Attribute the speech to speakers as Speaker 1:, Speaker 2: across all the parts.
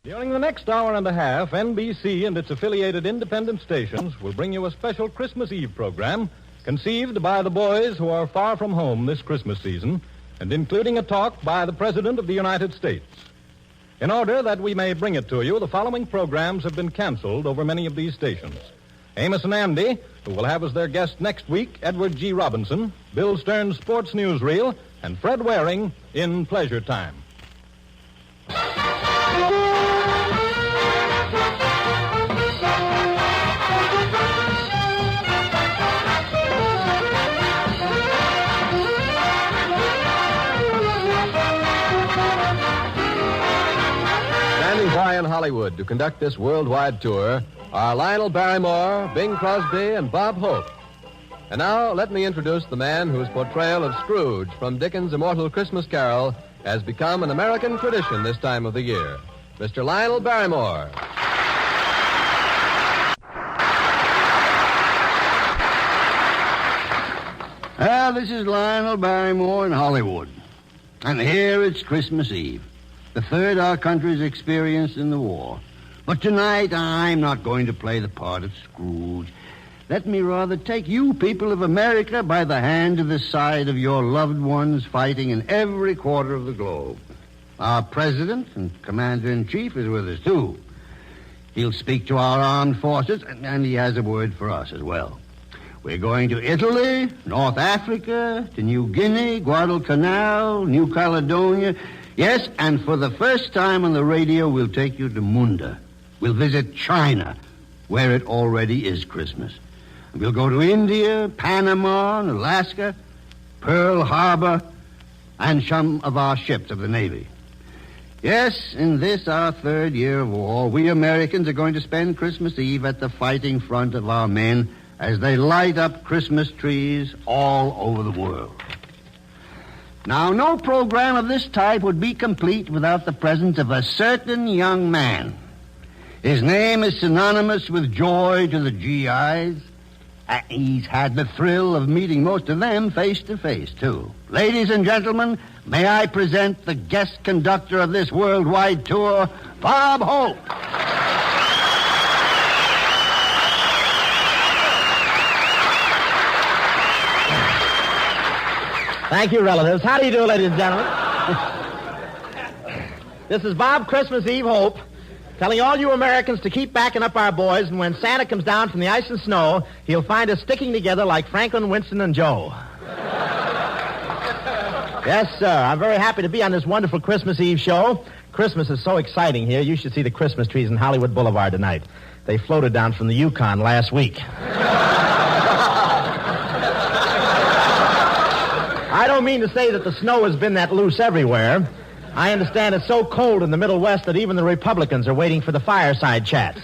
Speaker 1: During the next hour and a half, NBC and its affiliated independent stations will bring you a special Christmas Eve program conceived by the boys who are far from home this Christmas season and including a talk by the President of the United States. In order that we may bring it to you, the following programs have been canceled over many of these stations. Amos and Andy, who will have as their guest next week Edward G. Robinson, Bill Stern's Sports Newsreel, and Fred Waring in Pleasure Time.
Speaker 2: Standing by in Hollywood to conduct this worldwide tour are Lionel Barrymore, Bing Crosby, and Bob Hope. And now, let me introduce the man whose portrayal of Scrooge from Dickens' immortal Christmas Carol has become an American tradition this time of the year. Mr. Lionel Barrymore.
Speaker 3: Well, this is Lionel Barrymore in Hollywood. And here it's Christmas Eve, the third our country's experienced in the war. But tonight, I'm not going to play the part of Scrooge. Let me rather take you people of America by the hand to the side of your loved ones fighting in every quarter of the globe. Our president and commander-in-chief is with us, too. He'll speak to our armed forces, and he has a word for us as well. We're going to Italy, North Africa, to New Guinea, Guadalcanal, New Caledonia. Yes, and for the first time on the radio, we'll take you to Munda. We'll visit China, where it already is Christmas. We'll go to India, Panama, and Alaska, Pearl Harbor, and some of our ships of the Navy. Yes, in this, our third year of war, we Americans are going to spend Christmas Eve at the fighting front of our men as they light up Christmas trees all over the world. Now, no program of this type would be complete without the presence of a certain young man. His name is synonymous with joy to the GIs. He's had the thrill of meeting most of them face to face, too. Ladies and gentlemen, may I present the guest conductor of this worldwide tour, Bob Hope.
Speaker 4: Thank you, relatives. How do you do, ladies and gentlemen? This is Bob Christmas Eve Hope, telling all you Americans to keep backing up our boys, and when Santa comes down from the ice and snow, he'll find us sticking together like Franklin, Winston, and Joe. Yes, sir. I'm very happy to be on this wonderful Christmas Eve show. Christmas is so exciting here. You should see the Christmas trees in Hollywood Boulevard tonight. They floated down from the Yukon last week. I don't mean to say that the snow has been that loose everywhere. I understand it's so cold in the Middle West that even the Republicans are waiting for the fireside chats.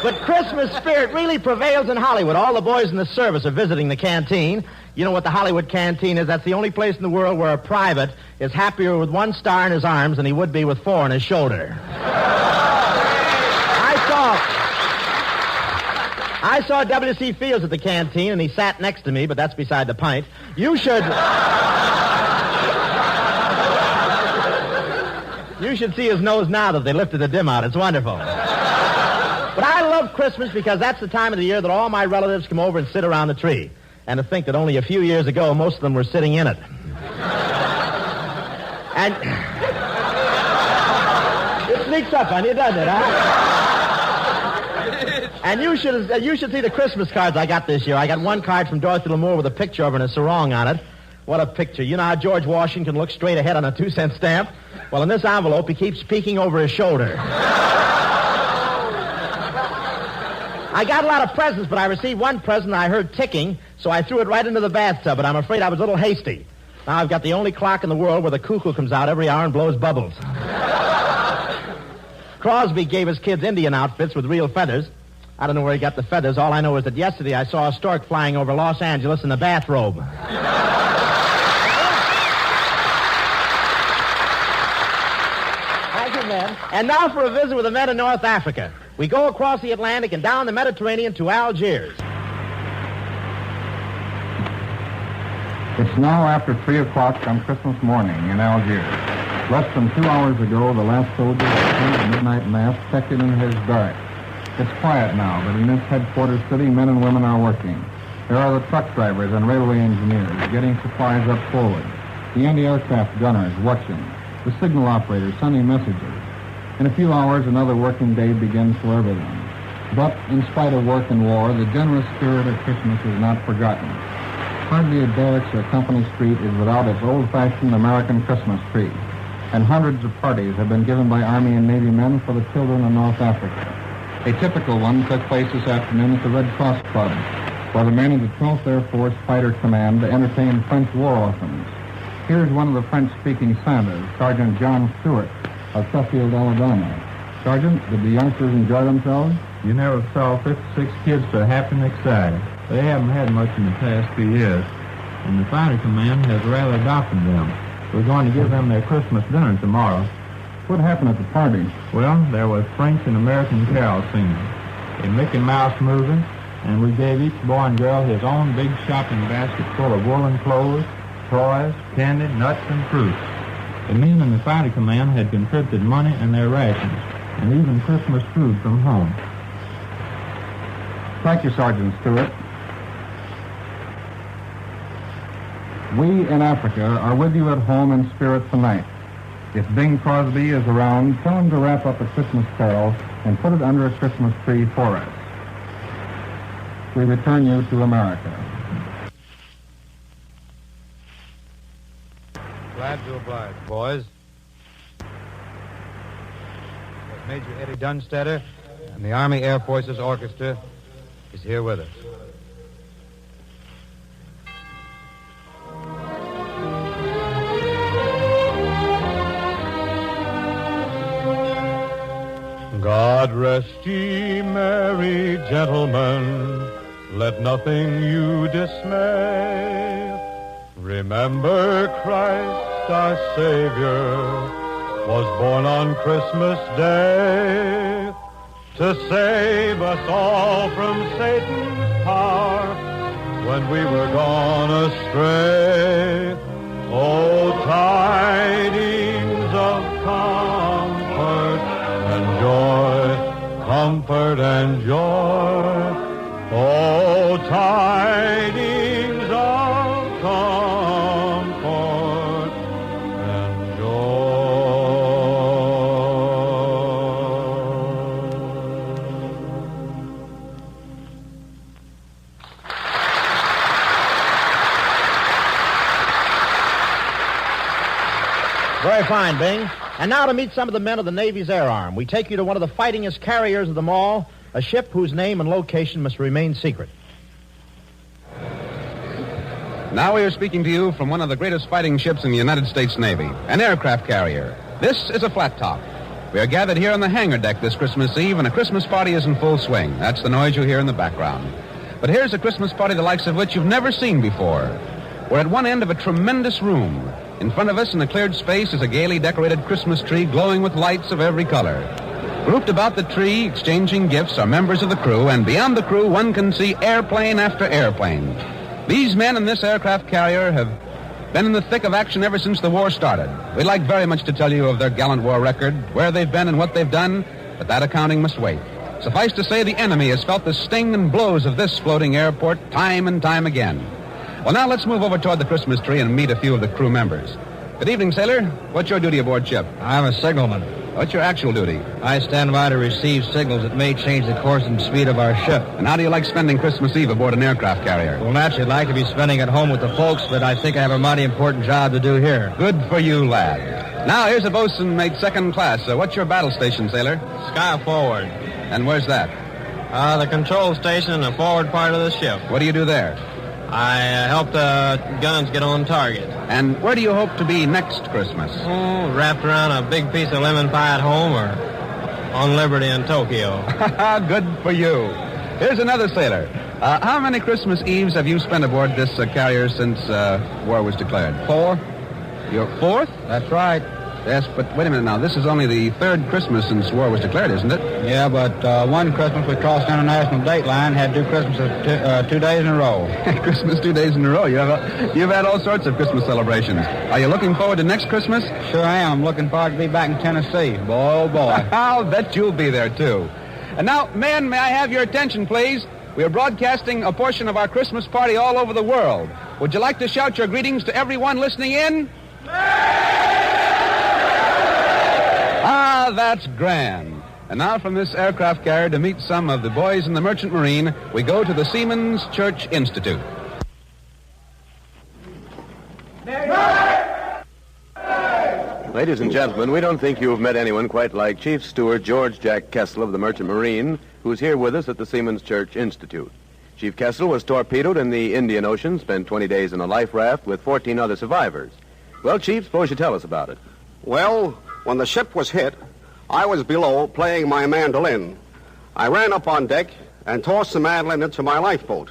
Speaker 4: But Christmas spirit really prevails in Hollywood. All the boys in the service are visiting the canteen. You know what the Hollywood canteen is? That's the only place in the world where a private is happier with 1 star in his arms than he would be with 4 on his shoulder. I saw W.C. Fields at the canteen, and he sat next to me, but that's beside the pint. You should see his nose now that they lifted the dim out. It's wonderful. But I love Christmas because that's the time of the year that all my relatives come over and sit around the tree. And to think that only a few years ago, most of them were sitting in it. And it sneaks up on you, doesn't it, huh? And you should see the Christmas cards I got this year. I got one card from Dorothy Lamour with a picture of her and a sarong on it. What a picture. You know how George Washington looks straight ahead on a 2-cent stamp? Well, in this envelope, he keeps peeking over his shoulder. I got a lot of presents, but I received one present I heard ticking, so I threw it right into the bathtub, but I'm afraid I was a little hasty. Now I've got the only clock in the world where the cuckoo comes out every hour and blows bubbles. Crosby gave his kids Indian outfits with real feathers. I don't know where he got the feathers. All I know is that yesterday I saw a stork flying over Los Angeles in a bathrobe. Thank you, men. And now for a visit with the men in North Africa. We go across the Atlantic and down the Mediterranean to Algiers.
Speaker 5: It's now after 3 o'clock on Christmas morning in Algiers. Less than 2 hours ago, the last soldier attended the midnight mass checked in his barracks. It's quiet now, but in this headquarters city, men and women are working. There are the truck drivers and railway engineers getting supplies up forward, the anti-aircraft gunners watching, the signal operators sending messages. In a few hours, another working day begins for everyone. But in spite of work and war, the generous spirit of Christmas is not forgotten. Hardly a barracks or company street is without its old-fashioned American Christmas tree, and hundreds of parties have been given by Army and Navy men for the children of North Africa. A typical one took place this afternoon at the Red Cross Club, where the men of the 12th Air Force Fighter Command entertained French war orphans. Here's one of the French-speaking Santas, Sergeant John Stewart of Sheffield, Alabama. Sergeant, did the youngsters enjoy themselves?
Speaker 6: You never saw 56 kids so happy and excited. They haven't had much in the past few years, and the Fighter Command has rather adopted them. We're going to give them their Christmas dinner tomorrow.
Speaker 5: What happened at the party?
Speaker 6: Well, there was French and American carol singing, a Mickey Mouse movie, and we gave each boy and girl his own big shopping basket full of woolen clothes, toys, candy, nuts, and fruits. The men in the Fighter Command had contributed money and their rations, and even Christmas food from home.
Speaker 5: Thank you, Sergeant Stewart. We in Africa are with you at home in spirit tonight. If Bing Crosby is around, tell him to wrap up a Christmas carol and put it under a Christmas tree for us. We return you to America.
Speaker 7: Glad to oblige, boys. Major Eddie Dunstetter and the Army Air Forces Orchestra is here with us.
Speaker 1: God rest ye merry gentlemen, let nothing you dismay. Remember Christ our Savior was born on Christmas Day to save us all from Satan's power when we were gone astray. Oh, tidings of comfort and joy, comfort and joy. Oh, tidings of comfort and
Speaker 4: Very fine, Bing. And now to meet some of the men of the Navy's Air Arm, we take you to one of the fightingest carriers of them all, a ship whose name and location must remain secret.
Speaker 2: Now we are speaking to you from one of the greatest fighting ships in the United States Navy, an aircraft carrier. This is a flat top. We are gathered here on the hangar deck this Christmas Eve, and a Christmas party is in full swing. That's the noise you hear in the background. But here's a Christmas party the likes of which you've never seen before. We're at one end of a tremendous room. In front of us in a cleared space is a gaily decorated Christmas tree glowing with lights of every color. Grouped about the tree, exchanging gifts, are members of the crew, and beyond the crew, one can see airplane after airplane. These men in this aircraft carrier have been in the thick of action ever since the war started. We'd like very much to tell you of their gallant war record, where they've been and what they've done, but that accounting must wait. Suffice to say, the enemy has felt the sting and blows of this floating airport time and time again. Well, now let's move over toward the Christmas tree and meet a few of the crew members. Good evening, sailor. What's your duty aboard ship?
Speaker 8: I'm a signalman.
Speaker 2: What's your actual duty?
Speaker 8: I stand by to receive signals that may change the course and speed of our ship.
Speaker 2: And how do you like spending Christmas Eve aboard an aircraft carrier?
Speaker 8: Well, naturally, I'd like to be spending it home with the folks, but I think I have a mighty important job to do here.
Speaker 2: Good for you, lad. Now, here's a bosun mate second class. What's your battle station, sailor?
Speaker 8: Sky forward.
Speaker 2: And where's that?
Speaker 8: The control station in the forward part of the ship.
Speaker 2: What do you do there?
Speaker 8: I help the guns get on target.
Speaker 2: And where do you hope to be next Christmas?
Speaker 8: Wrapped around a big piece of lemon pie at home or on Liberty in Tokyo.
Speaker 2: Good for you. Here's another sailor. How many Christmas Eves have you spent aboard this carrier since war was declared?
Speaker 8: 4.
Speaker 2: Your fourth?
Speaker 8: That's right.
Speaker 9: Yes, but wait a minute now. This is only the third Christmas since war was declared, isn't it?
Speaker 6: Yeah, but one Christmas we crossed the international date line, had 2 Christmases 2 days in a row.
Speaker 9: Christmas 2 days in a row. You've had all sorts of Christmas celebrations. Are you looking forward to next Christmas?
Speaker 6: Sure am. I'm looking forward to be back in Tennessee. Boy, oh, boy.
Speaker 9: I'll bet you'll be there, too. And now, men, may I have your attention, please? We are broadcasting a portion of our Christmas party all over the world. Would you like to shout your greetings to everyone listening in? Ah, that's grand. And now from this aircraft carrier to meet some of the boys in the Merchant Marine, we go to the Seamen's Church Institute.
Speaker 2: Ladies and gentlemen, we don't think you have met anyone quite like Chief Steward George Jack Kessel of the Merchant Marine, who's here with us at the Seamen's Church Institute. Chief Kessel was torpedoed in the Indian Ocean, spent 20 days in a life raft with 14 other survivors. Well, Chief, suppose you tell us about it.
Speaker 10: Well, when the ship was hit, I was below playing my mandolin. I ran up on deck and tossed the mandolin into my lifeboat.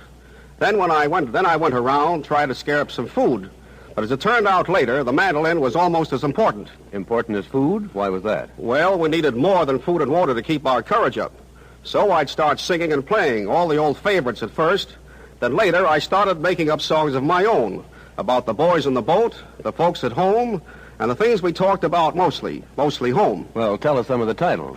Speaker 10: Then I went around, tried to scare up some food. But as it turned out later, the mandolin was almost as important.
Speaker 2: Important as food? Why was that?
Speaker 10: Well, we needed more than food and water to keep our courage up. So I'd start singing and playing all the old favorites at first. Then later, I started making up songs of my own about the boys in the boat, the folks at home, and the things we talked about mostly home.
Speaker 2: Well, tell us some of the titles.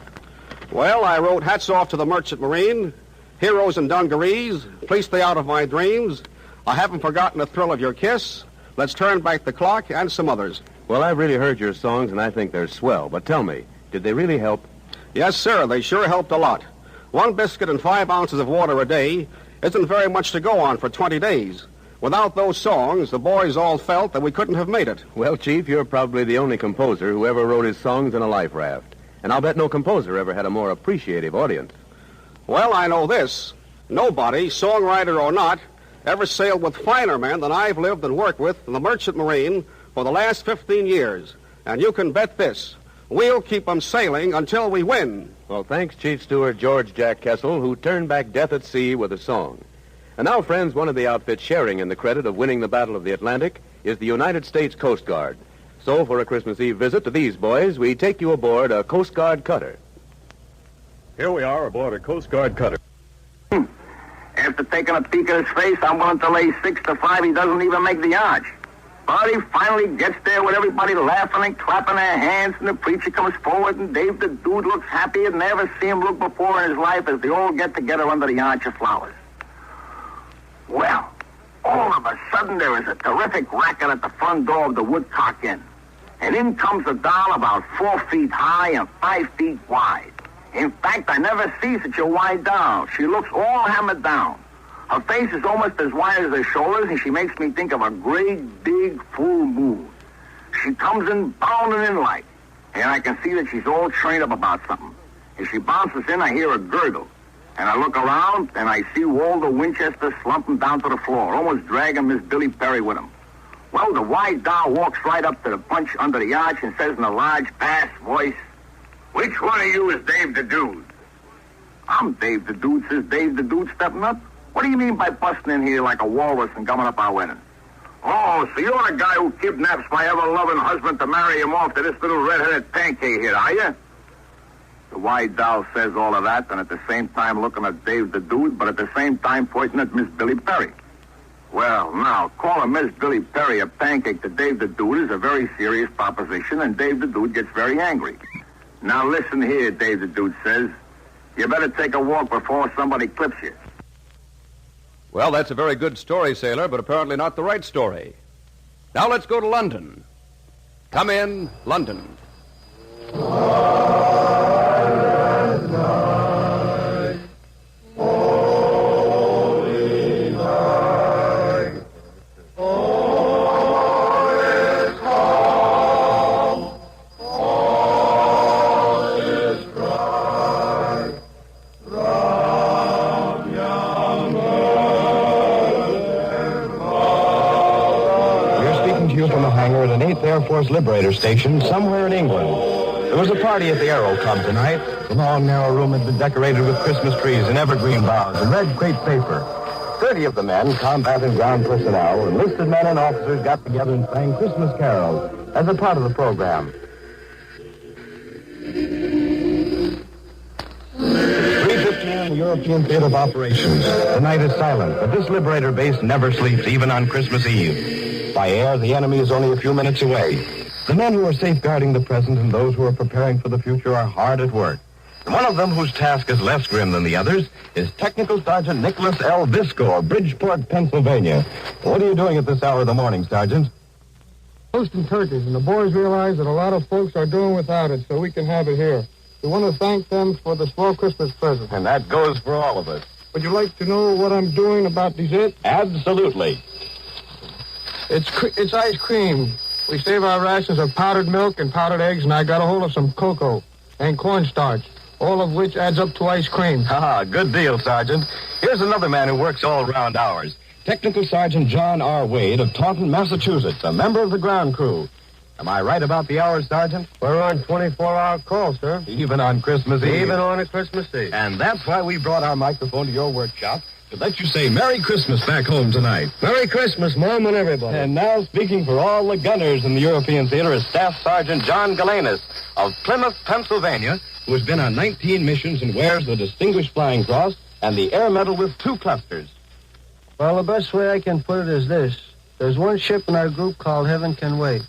Speaker 10: Well, I wrote Hats Off to the Merchant Marine, Heroes and Dungarees, Please Stay Out of My Dreams, I Haven't Forgotten the Thrill of Your Kiss, Let's Turn Back the Clock, and some others.
Speaker 2: Well, I've really heard your songs, and I think they're swell. But tell me, did they really help?
Speaker 10: Yes, sir, they sure helped a lot. 1 biscuit and 5 ounces of water a day isn't very much to go on for 20 days. Without those songs, the boys all felt that we couldn't have made it.
Speaker 2: Well, Chief, you're probably the only composer who ever wrote his songs in a life raft. And I'll bet no composer ever had a more appreciative audience.
Speaker 10: Well, I know this. Nobody, songwriter or not, ever sailed with finer men than I've lived and worked with in the Merchant Marine for the last 15 years. And you can bet this. We'll keep them sailing until we win.
Speaker 2: Well, thanks, Chief Steward George Jack Kessel, who turned back death at sea with a song. And now, friends, one of the outfits sharing in the credit of winning the Battle of the Atlantic is the United States Coast Guard. So, for a Christmas Eve visit to these boys, we take you aboard a Coast Guard cutter.
Speaker 1: Here we are aboard a Coast Guard cutter.
Speaker 11: After taking a peek at his face, I'm willing to lay 6 to 5 he doesn't even make the arch. But he finally gets there with everybody laughing and clapping their hands, and the preacher comes forward, and Dave the Dude looks happy as never seen him look before in his life as they all get together under the arch of flowers. Well, all of a sudden there is a terrific racket at the front door of the Woodcock Inn. And in comes a doll about 4 feet high and 5 feet wide. In fact, I never see such a wide doll. She looks all hammered down. Her face is almost as wide as her shoulders, and she makes me think of a great, big, full moon. She comes in bounding in like, and I can see that she's all trained up about something. As she bounces in, I hear a gurgle. And I look around, and I see Walter Winchester slumping down to the floor, almost dragging Miss Billy Perry with him. Well, the wide doll walks right up to the bunch under the arch and says in a large, bass voice, "Which one of you is Dave the Dude?" "I'm Dave the Dude," says Dave the Dude, stepping up. "What do you mean by busting in here like a walrus and gumming up our wedding?" "Oh, so you're the guy who kidnaps my ever-loving husband to marry him off to this little red-headed pancake here, are you?" The white doll says all of that, and at the same time looking at Dave the Dude, but at the same time pointing at Miss Billy Perry. Well, now, calling Miss Billy Perry a pancake to Dave the Dude is a very serious proposition, and Dave the Dude gets very angry. "Now listen here," Dave the Dude says. "You better take a walk before somebody clips you."
Speaker 9: Well, that's a very good story, sailor, but apparently not the right story. Now let's go to London. Come in, London.
Speaker 12: Air Force Liberator Station somewhere in England. There was a party at the Aero Club tonight. The long, narrow room had been decorated with Christmas trees and evergreen boughs and red crepe paper. 30 of the men, combat and ground personnel, enlisted men and officers got together and sang Christmas carols as a part of the program. 3:15 European Theater of Operations. The night is silent, but this Liberator base never sleeps, even on Christmas Eve. By air, the enemy is only a few minutes away. The men who are safeguarding the present and those who are preparing for the future are hard at work. And one of them, whose task is less grim than the others, is Technical Sergeant Nicholas L. Visco of Bridgeport, Pennsylvania. What are you doing at this hour of the morning, Sergeant?
Speaker 5: Roasting turkeys, and the boys realize that a lot of folks are doing without it, so we can have it here. We want to thank them for the small Christmas present.
Speaker 12: And that goes for all of us.
Speaker 5: Would you like to know what I'm doing about dessert?
Speaker 12: Absolutely.
Speaker 5: It's ice cream. We save our rations of powdered milk and powdered eggs, and I got a hold of some cocoa and cornstarch, all of which adds up to ice cream.
Speaker 12: Ah, good deal, Sergeant. Here's another man who works all round hours. Technical Sergeant John R. Wade of Taunton, Massachusetts, a member of the ground crew. Am I right about the hours, Sergeant?
Speaker 5: We're on 24-hour call, sir.
Speaker 12: Even on Christmas Eve?
Speaker 5: Even on a Christmas Eve.
Speaker 12: And that's why we brought our microphone to your workshop, to let you say Merry Christmas back home tonight.
Speaker 5: Merry Christmas, Mom, and everybody.
Speaker 12: And now, speaking for all the gunners in the European theater, is Staff Sergeant John Galanis of Plymouth, Pennsylvania, who has been on 19 missions and wears the Distinguished Flying Cross and the Air Medal with 2 clusters.
Speaker 5: Well, the best way I can put it is this. There's one ship in our group called Heaven Can Wait.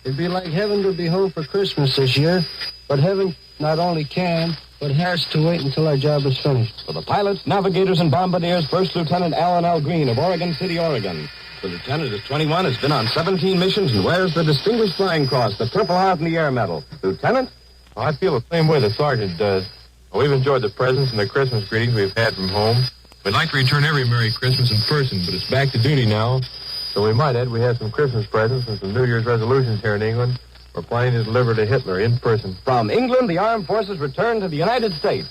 Speaker 5: It'd be like heaven to be home for Christmas this year, but heaven not only can, but has to wait until our job is finished.
Speaker 12: For the pilots, navigators, and bombardiers, First Lieutenant Alan L. Green of Oregon City, Oregon. The lieutenant is 21, has been on 17 missions, and wears the Distinguished Flying Cross, the Purple Heart, and the Air Medal. Lieutenant?
Speaker 6: I feel the same way the sergeant does. We've enjoyed the presents and the Christmas greetings we've had from home. We'd like to return every Merry Christmas in person, but it's back to duty now. So we might add we have some Christmas presents and some New Year's resolutions here in England. We're planning to deliver to Hitler in person.
Speaker 12: From England, the armed forces return to the United States.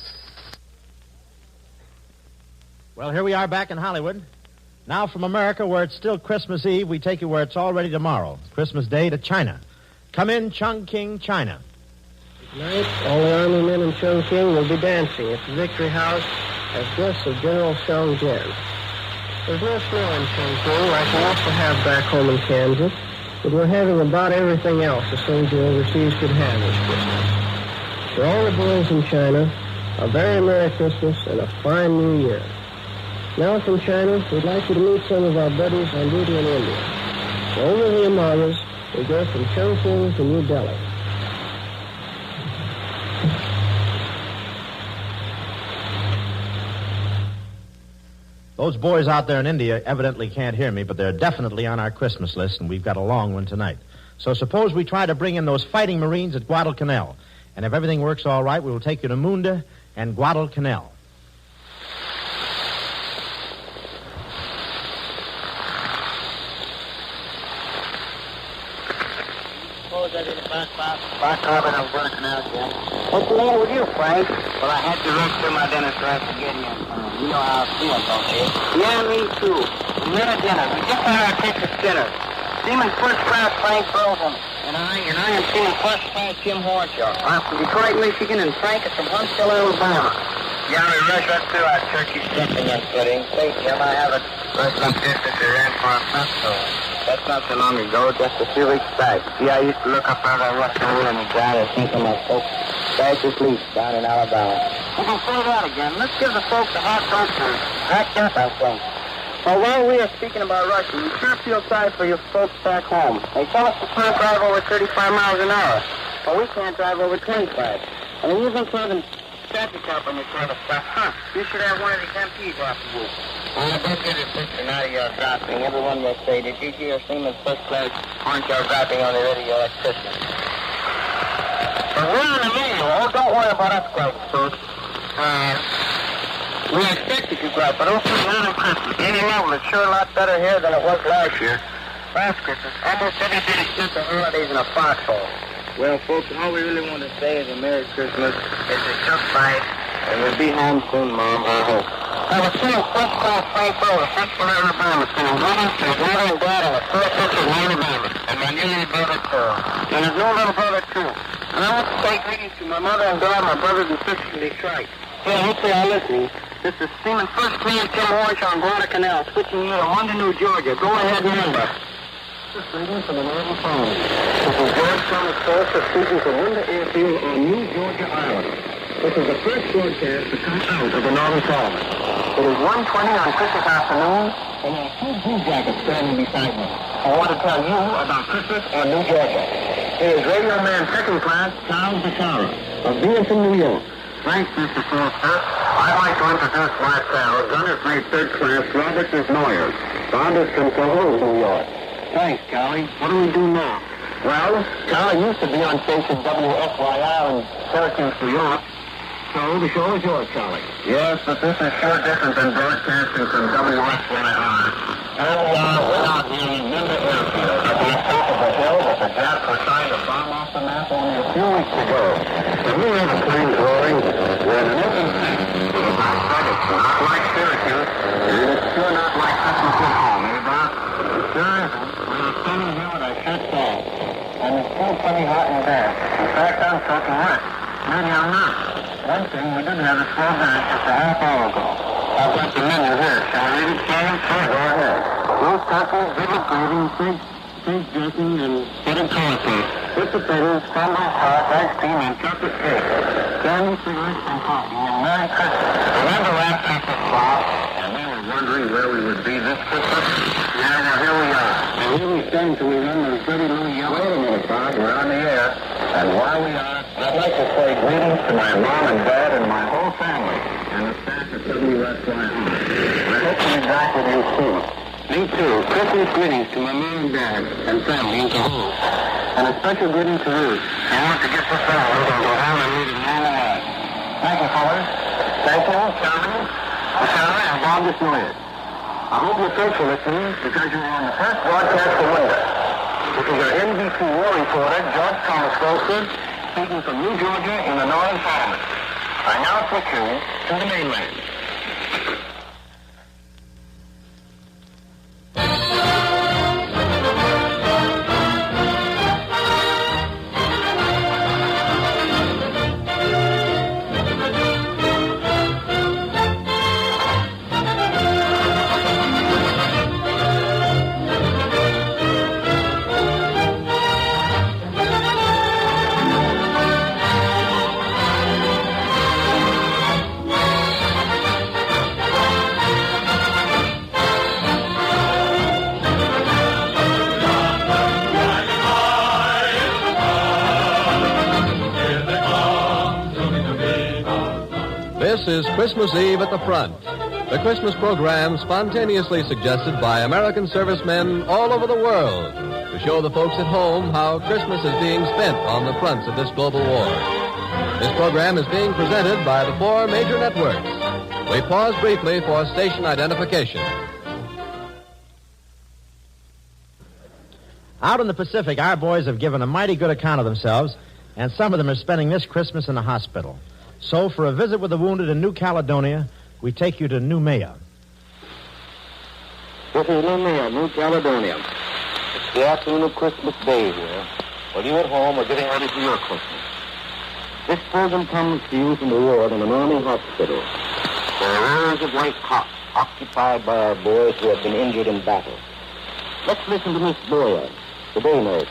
Speaker 4: Well, here we are back in Hollywood. Now from America, where it's still Christmas Eve, we take you where it's already tomorrow, Christmas Day, to China. Come in, Chongqing, China.
Speaker 13: Tonight, all the Army men in Chongqing will be dancing at the Victory House as guests of General Xiong Jian. There's no snow in Chongqing like we used to have back home in Kansas, but we're having about everything else a soldier overseas could have this Christmas. For all the boys in China, a very Merry Christmas and a fine New Year. Now from China, we'd like you to meet some of our buddies on duty in India. Over the Himalayas, we go from Chongqing to New Delhi.
Speaker 4: Those boys out there in India evidently can't hear me, but they're definitely on our Christmas list, and we've got a long one tonight. So suppose we try to bring in those fighting Marines at Guadalcanal. And if everything works all right, we will take you to Munda and Guadalcanal.
Speaker 11: What's the matter with you, Frank? Well, I had to rush through my dinner so I could get here. You know how I feel, don't you? Yeah, me too. We had a dinner. We just had our Texas dinner. Seaman First Class Frank Rosen. And I am Seaman First Class Jim Horshaw. I'm from Detroit, Michigan, and Frank is from Huntsville, Alabama. Yeah, we rushed up through our turkey stuffing and pudding. Say, Jim, I have it rushed up this that they ran for a festival. That's not so long ago, just a few weeks back. See, I used to look up out of that rusty hole in the ground and think of my folks fast asleep down in Alabama. We can say that again. Let's give the folks a hot toast. Hacked up, I think. Well, while we are speaking about Russia, we sure feel sorry for your folks back home. They tell us we can't drive over 35 miles an hour, but we can't drive over 25. And they're using clothing traffic cop on your sort of stuff. Huh? You should have one of these MPs after you. I bet you the picture now you're dropping. Everyone will say, did you hear Seaman First Class Honcho dropping on the radio at Christmas? But we're on the radio. Oh, don't worry about us, folks. We expected you, Grub, but also not on Christmas. Any level, it's sure a lot better here than it was last year. Last Christmas, almost everybody spent the holidays in a foxhole. Well, folks, all we really want to say is a Merry Christmas. It's a tough fight, and we'll be home soon, Mom, I hope. I was saying First Class Frank Rosen, Huntsville, Alabama, sending greetings to his mother and dad and the first sister in Alabama, and my new little brother, too. And his new little brother, too. And I want to say greetings to my mother and dad, my brothers and sisters in Detroit. Hey, hopefully I'm listening. This is Seaman First Class Jim Horshaw on Guadalcanal, switching you to London, New Georgia. Go ahead, remember. Just reading from the Navy phone. This is George from the Foster speaking from Winter Airfield on New Georgia Island. This is the first broadcast to come out of the Northern Solomon. It is 1:20 on Christmas afternoon, and there are 2 blue jackets standing beside me. I want to tell you about Christmas on New Georgia. Here is Radio Man Second Class Charles Bashara of Venison, New York. Thanks, Mr. Foster. I'd like to introduce my pal, Gunner's Mate Third Class Robert Noyers. Bob is from Cahos, New York. Thanks, Charlie. What do we do now? Well, Charlie used to be on station WFYR in Syracuse, New York. So the show is yours, Charlie. Yes, but this is sure different than broadcasting from WFYR. Here we are without nearly Winter Airfield at the top of the hill that the Japs were trying to bomb off the map only a few weeks ago. And we have a planes roaring. We're in an open sea. It is not said it's not like Syracuse, and it's sure not like Christmas at home, eh, Bob? It sure isn't. We're standing here with our shirts off, and it's still plenty hot and damp. In fact, I'm soaking wet. Maybe I'm not. One thing, we didn't have a slow back just a half hour ago. I've got the menu here. Shall I read it, Charlie? Sure, go ahead. Roast turkey, vivid gravy, steak dressing, and butter coffee. With potatoes, crumble, sauce, ice cream, and chocolate cake. Candy, cigarettes, and coffee. And Merry Christmas. Remember last Christmas, Bob? And we were wondering where we would be this Christmas. Yeah, well, here we are. And here we stand till we run those dirty little yellow. Wait a minute, Bob. We're on the air. And while we are, I'd like to say greetings to my mom and dad and my whole family and the staff at WFYR. I hope to be back with you soon. Me too. Christmas greetings to my mom and dad and family in Cahos. And a special greeting to Ruth. I want to get this out and go home and read it all along. Thank you, fellas. Thank you, Charlie, and Bob Desnoyers. I hope you're faithful listening because you're on the first broadcast of winter. This is your NBC war reporter, George Thomas Foster, speaking from New Georgia in the Northern Solomon. I now switch you to the mainland.
Speaker 2: This is Christmas Eve at the Front, the Christmas program spontaneously suggested by American servicemen all over the world to show the folks at home how Christmas is being spent on the fronts of this global war. This program is being presented by the 4 major networks. We pause briefly for station identification.
Speaker 4: Out in the Pacific, our boys have given a mighty good account of themselves, and some of them are spending this Christmas in the hospital. So, for a visit with the wounded in New Caledonia, we take you to New Maya.
Speaker 11: This is New Maya, New Caledonia. It's the afternoon of Christmas Day here. While you at home are getting ready for your Christmas. This program comes to you from the ward in an Army hospital. There are rows of white cots occupied by our boys who have been injured in battle. Let's listen to Miss Boyer, the day nurse,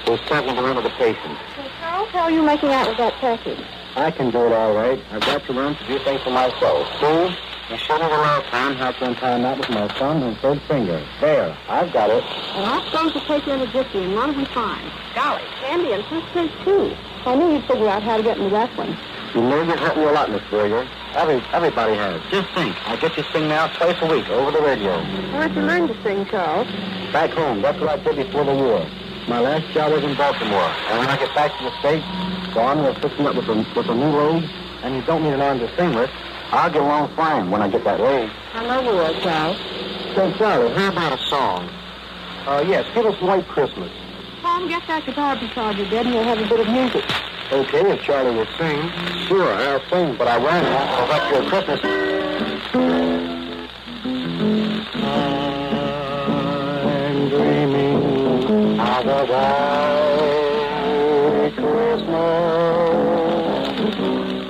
Speaker 11: who's talking to one of the patients.
Speaker 14: Hey, Charles, how are you making out with that turkey?
Speaker 11: I can do it all right. I've got to learn to do things for myself. See? You should have allowed time how to untie a knot with my thumb and third finger. There, I've got it.
Speaker 14: Well, I'm supposed to take you in a jiffy, and none of them fine. Golly, candy and fish cake, too. I knew you'd figure out how to get into wrestling.
Speaker 11: You know you've helped me a lot, Miss Berger. Everybody has. Just think, I get you sing now twice a week over the radio.
Speaker 14: Where'd you learn to sing, Charles?
Speaker 11: Back home. That's what I did before the war. My last job was in Baltimore. And when I get back to the States, the Army will fix me up with a new leg, and you don't need an arm to sing with. I'll get along fine when I get that leg.
Speaker 14: I know you will, Charles.
Speaker 11: Say, Charlie, how about a song? Yes, give us White Christmas.
Speaker 14: Tom, get that guitar beside you, Dad, and we'll have a bit of music.
Speaker 11: Okay, if Charlie will sing. Sure, I'll sing, but I won't. I'll let you Christmas. I'm dreaming of a white Christmas,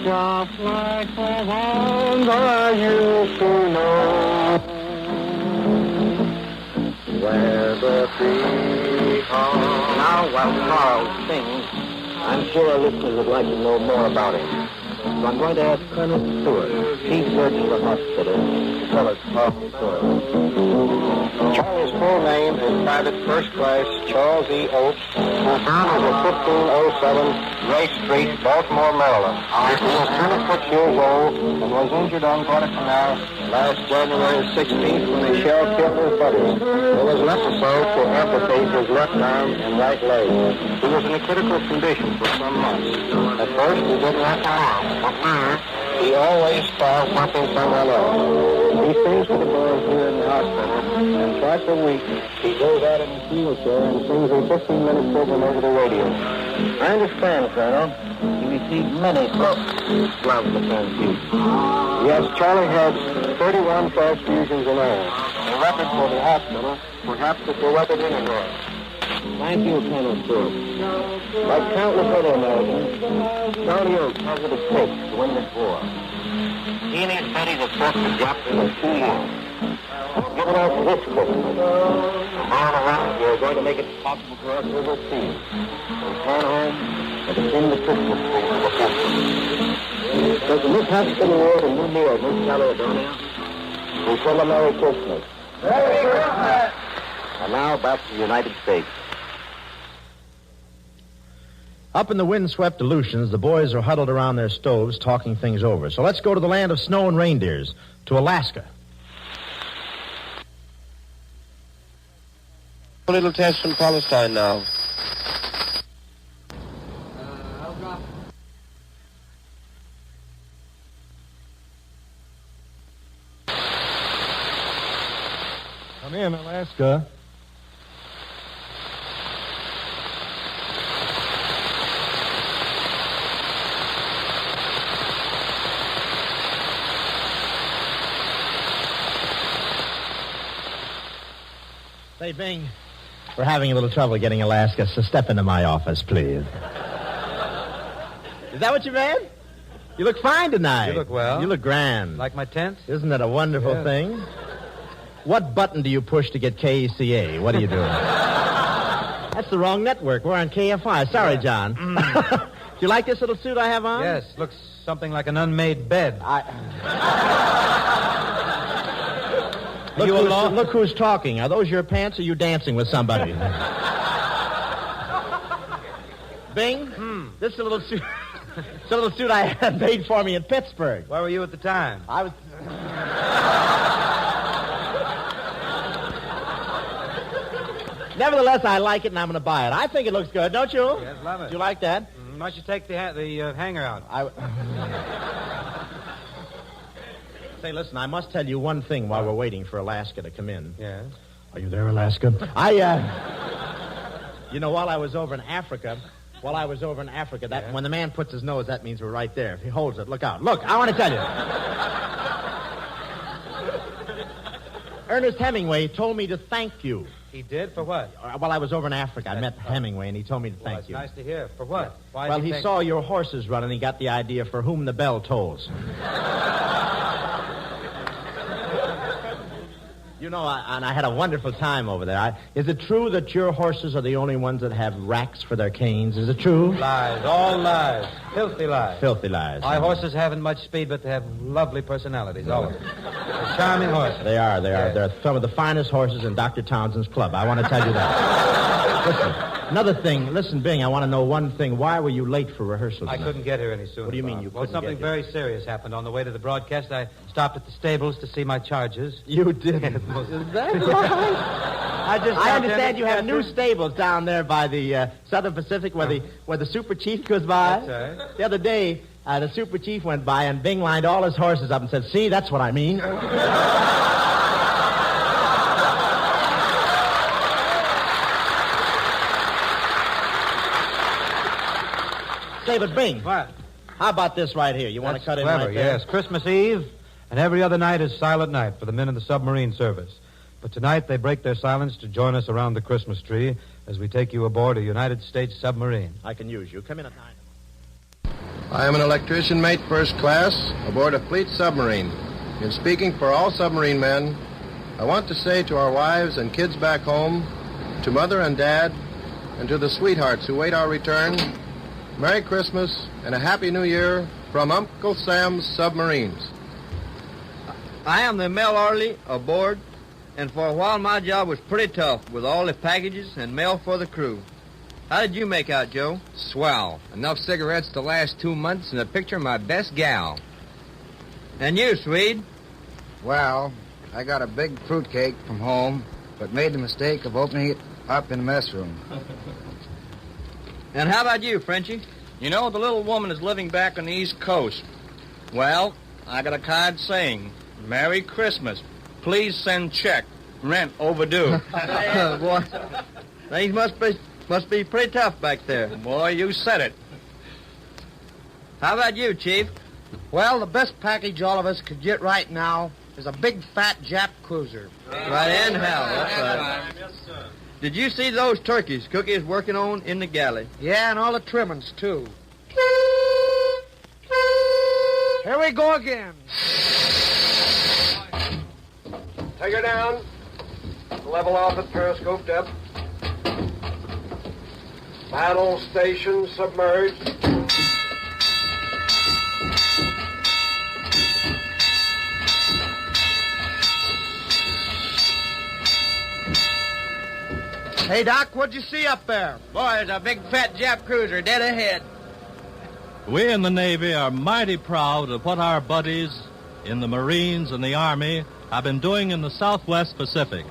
Speaker 11: just like the ones I used to know, where the peacocks. Now, while Charles sings,
Speaker 13: I'm sure our listeners would like to know more about him. So I'm going to ask Colonel Stewart, chief surgeon of the hospital, to tell us about the story. Charlie's full name is Private First Class Charles E. Oates, who found at 1507 Grace Street, Baltimore, Maryland. He was 26 years old and was injured on Guadalcanal last January 16th when a shell killed his buddies. It was necessary to amputate his left arm and right leg. He was in a critical condition for some months. At first, he didn't have to arm, but now he always thought helping someone else. He sings for the boys here in the hospital, and twice a week he goes out in his wheelchair and sings a 15-minute program over the radio. I understand, Colonel. He received many plasma transfusions. Yes, Charlie had 31 transfusions in all. A record for the hospital, perhaps it's a record anywhere. Thank you, Colonel Stewart. Like countless other Americans, Charlie Oates has what it takes to win this war. He and his buddies have fought the job for 2 years. Give it out this Christmas. Tomorrow around, we're going to make it possible for us overseas. We'll turn home and begin the Christmas tree for the country. Does the Miss Hospital World and New Year, Miss Caledonia? We send a Merry Christmas. Merry Christmas! And now back to the United States.
Speaker 4: Up in the windswept Aleutians, the boys are huddled around their stoves talking things over. So let's go to the land of snow and reindeers, to Alaska.
Speaker 15: A little test from Palestine now.
Speaker 1: Come in, Alaska.
Speaker 4: Say, Bing, we're having a little trouble getting Alaska, so step into my office, please. Is that what you meant? You look fine tonight.
Speaker 7: You look well.
Speaker 4: You look grand.
Speaker 7: Like my tent?
Speaker 4: Isn't that a wonderful thing? What button do you push to get KECA? What are you doing? That's the wrong network. We're on KFI. Sorry, John. Do you like this little suit I have on?
Speaker 7: Yes, looks something like an unmade bed.
Speaker 4: Look who's talking. Are those your pants or are you dancing with somebody? Bing, this is a little suit. It's a little suit I had made for me in Pittsburgh.
Speaker 7: Where were you at the time?
Speaker 4: I was... Nevertheless, I like it and I'm going to buy it. I think it looks good, don't you?
Speaker 7: Yes, love it.
Speaker 4: Do you like that?
Speaker 7: Why don't you take the hanger out?
Speaker 4: Say, listen, I must tell you one thing while we're waiting for Alaska to come in.
Speaker 7: Yes?
Speaker 4: Are you there, Alaska? While I was over in Africa, that when the man puts his nose, that means we're right there. If he holds it, look out. Look, I want to tell you. Ernest Hemingway told me to thank you.
Speaker 7: He did? For what?
Speaker 4: While I was over in Africa, I met Hemingway, and he told me to thank you.
Speaker 7: Nice to hear. For what? Why
Speaker 4: well, he saw your horses run, and he got the idea for whom the bell tolls. And I had a wonderful time over there. Is it true that your horses are the only ones that have racks for their canes? Is it true?
Speaker 7: Lies. All lies. Filthy lies.
Speaker 4: Filthy lies.
Speaker 7: My horses haven't much speed, but they have lovely personalities, all of them. They're charming horses.
Speaker 4: They are. They're some of the finest horses in Dr. Townsend's club. I want to tell you that. Listen, another thing. Listen, Bing, I want to know one thing. Why were you late for rehearsal tonight?
Speaker 7: I couldn't get here any sooner.
Speaker 4: What do you mean you couldn't
Speaker 7: something very serious happened on the way to the broadcast. I stopped at the stables to see my charges.
Speaker 4: You did? Is that right? I understand you have new stables down there by the Southern Pacific where the Super Chief goes by.
Speaker 7: That's right.
Speaker 4: The other day, the Super Chief went by and Bing lined all his horses up and said, "See, that's what I mean." Say, but Bing.
Speaker 7: What?
Speaker 4: How about this right here? You want to cut in
Speaker 7: clever,
Speaker 4: right there?
Speaker 7: Yes, Christmas Eve, and every other night is silent night for the men in the submarine service. But tonight they break their silence to join us around the Christmas tree as we take you aboard a United States submarine.
Speaker 4: I can use you. Come in at 9.
Speaker 15: I am an electrician, mate, first class, aboard a fleet submarine. In speaking for all submarine men, I want to say to our wives and kids back home, to Mother and Dad, and to the sweethearts who wait our return, Merry Christmas and a Happy New Year from Uncle Sam's Submarines.
Speaker 16: I am the mail orderly aboard, and for a while my job was pretty tough with all the packages and mail for the crew. How did you make out, Joe?
Speaker 17: Swell. Enough cigarettes to last 2 months and a picture of my best gal.
Speaker 16: And you, Swede?
Speaker 18: Well, I got a big fruitcake from home, but made the mistake of opening it up in the mess room.
Speaker 16: And how about you, Frenchie?
Speaker 8: You know, the little woman is living back on the East Coast. Well, I got a card saying, Merry Christmas. Please send check. Rent overdue.
Speaker 16: Boy, things must be pretty tough back there.
Speaker 8: Boy, you said it.
Speaker 16: How about you, Chief?
Speaker 19: Well, the best package all of us could get right now is a big, fat Jap cruiser.
Speaker 16: Right in hell, that's right.
Speaker 8: Yes, sir.
Speaker 16: Did you see those turkeys Cookie is working on in the galley?
Speaker 19: Yeah, and all the trimmings, too. Here we go again.
Speaker 15: Take her down. Level off at periscope depth. Battle station submerged.
Speaker 19: Hey, Doc, what'd you see up there?
Speaker 16: Boy, there's a big, fat Jap cruiser dead ahead.
Speaker 20: We in the Navy are mighty proud of what our buddies in the Marines and the Army have been doing in the Southwest Pacific.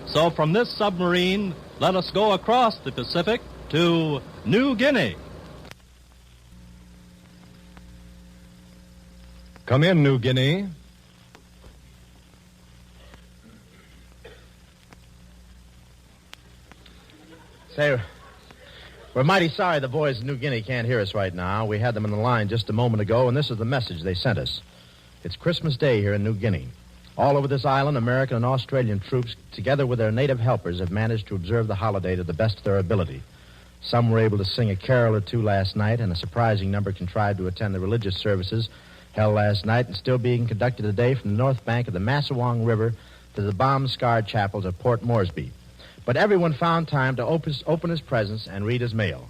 Speaker 20: So from this submarine, let us go across the Pacific to New Guinea.
Speaker 1: Come in, New Guinea.
Speaker 4: Say, we're mighty sorry the boys in New Guinea can't hear us right now. We had them on the line just a moment ago, and this is the message they sent us. It's Christmas Day here in New Guinea. All over this island, American and Australian troops, together with their native helpers, have managed to observe the holiday to the best of their ability. Some were able to sing a carol or two last night, and a surprising number contrived to attend the religious services held last night and still being conducted today from the north bank of the Massawong River to the bomb-scarred chapels of Port Moresby. But everyone found time to open his presents and read his mail.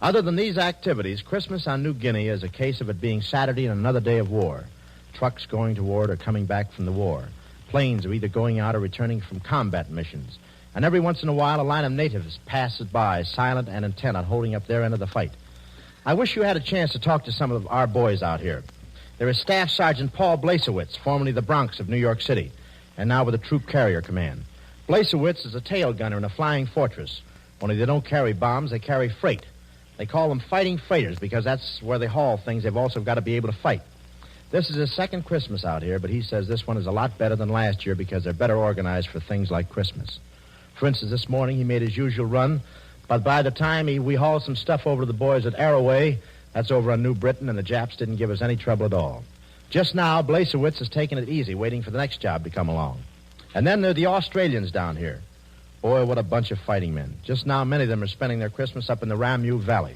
Speaker 4: Other than these activities, Christmas on New Guinea is a case of it being Saturday and another day of war. Trucks going toward or coming back from the war. Planes are either going out or returning from combat missions. And every once in a while, a line of natives passes by, silent and intent on holding up their end of the fight. I wish you had a chance to talk to some of our boys out here. There is Staff Sergeant Paul Blasewitz, formerly the Bronx of New York City, and now with the Troop Carrier Command. Blasewitz is a tail gunner in a flying fortress. Only they don't carry bombs, they carry freight. They call them fighting freighters because that's where they haul things they've also got to be able to fight. This is his second Christmas out here, but he says this one is a lot better than last year because they're better organized for things like Christmas. For instance, this morning he made his usual run, but by the time we hauled some stuff over to the boys at Arroway, that's over on New Britain, and the Japs didn't give us any trouble at all. Just now, Blasewitz is taking it easy, waiting for the next job to come along. And then there are the Australians down here. Boy, what a bunch of fighting men. Just now, many of them are spending their Christmas up in the Ramu Valley.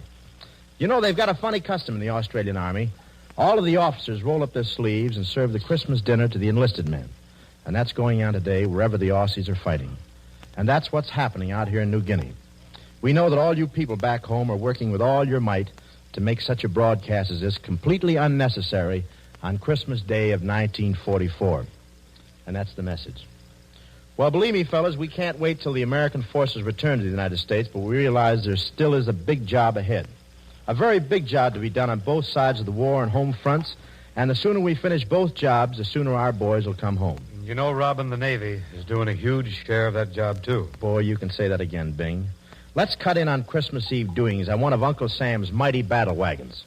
Speaker 4: You know, they've got a funny custom in the Australian Army. All of the officers roll up their sleeves and serve the Christmas dinner to the enlisted men. And that's going on today wherever the Aussies are fighting. And that's what's happening out here in New Guinea. We know that all you people back home are working with all your might to make such a broadcast as this completely unnecessary on Christmas Day of 1944. And that's the message. Well, believe me, fellas, we can't wait till the American forces return to the United States, but we realize there still is a big job ahead. A very big job to be done on both sides of the war and home fronts, and the sooner we finish both jobs, the sooner our boys will come home.
Speaker 7: You know, Robin, the Navy is doing a huge share of that job, too.
Speaker 4: Boy, you can say that again, Bing. Let's cut in on Christmas Eve doings on one of Uncle Sam's mighty battle wagons.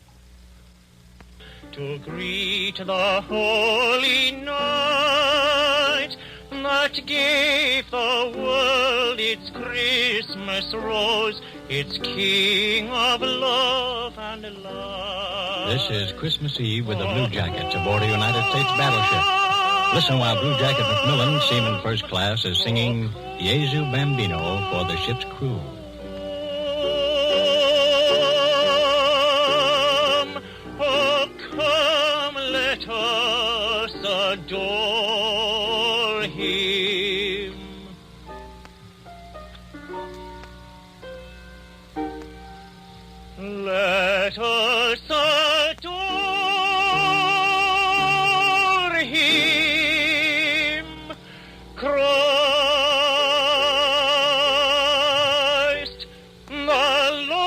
Speaker 21: To greet the holy night that gave the world its Christmas rose, its King of love and light.
Speaker 22: This is Christmas Eve with the Blue Jackets aboard a United States battleship. Listen while Blue Jacket McMillan, Seaman First Class, is singing Jesu Bambino for the ship's crew.
Speaker 21: Oh, come, let us adore him. Let let us adore him, Christ the Lord.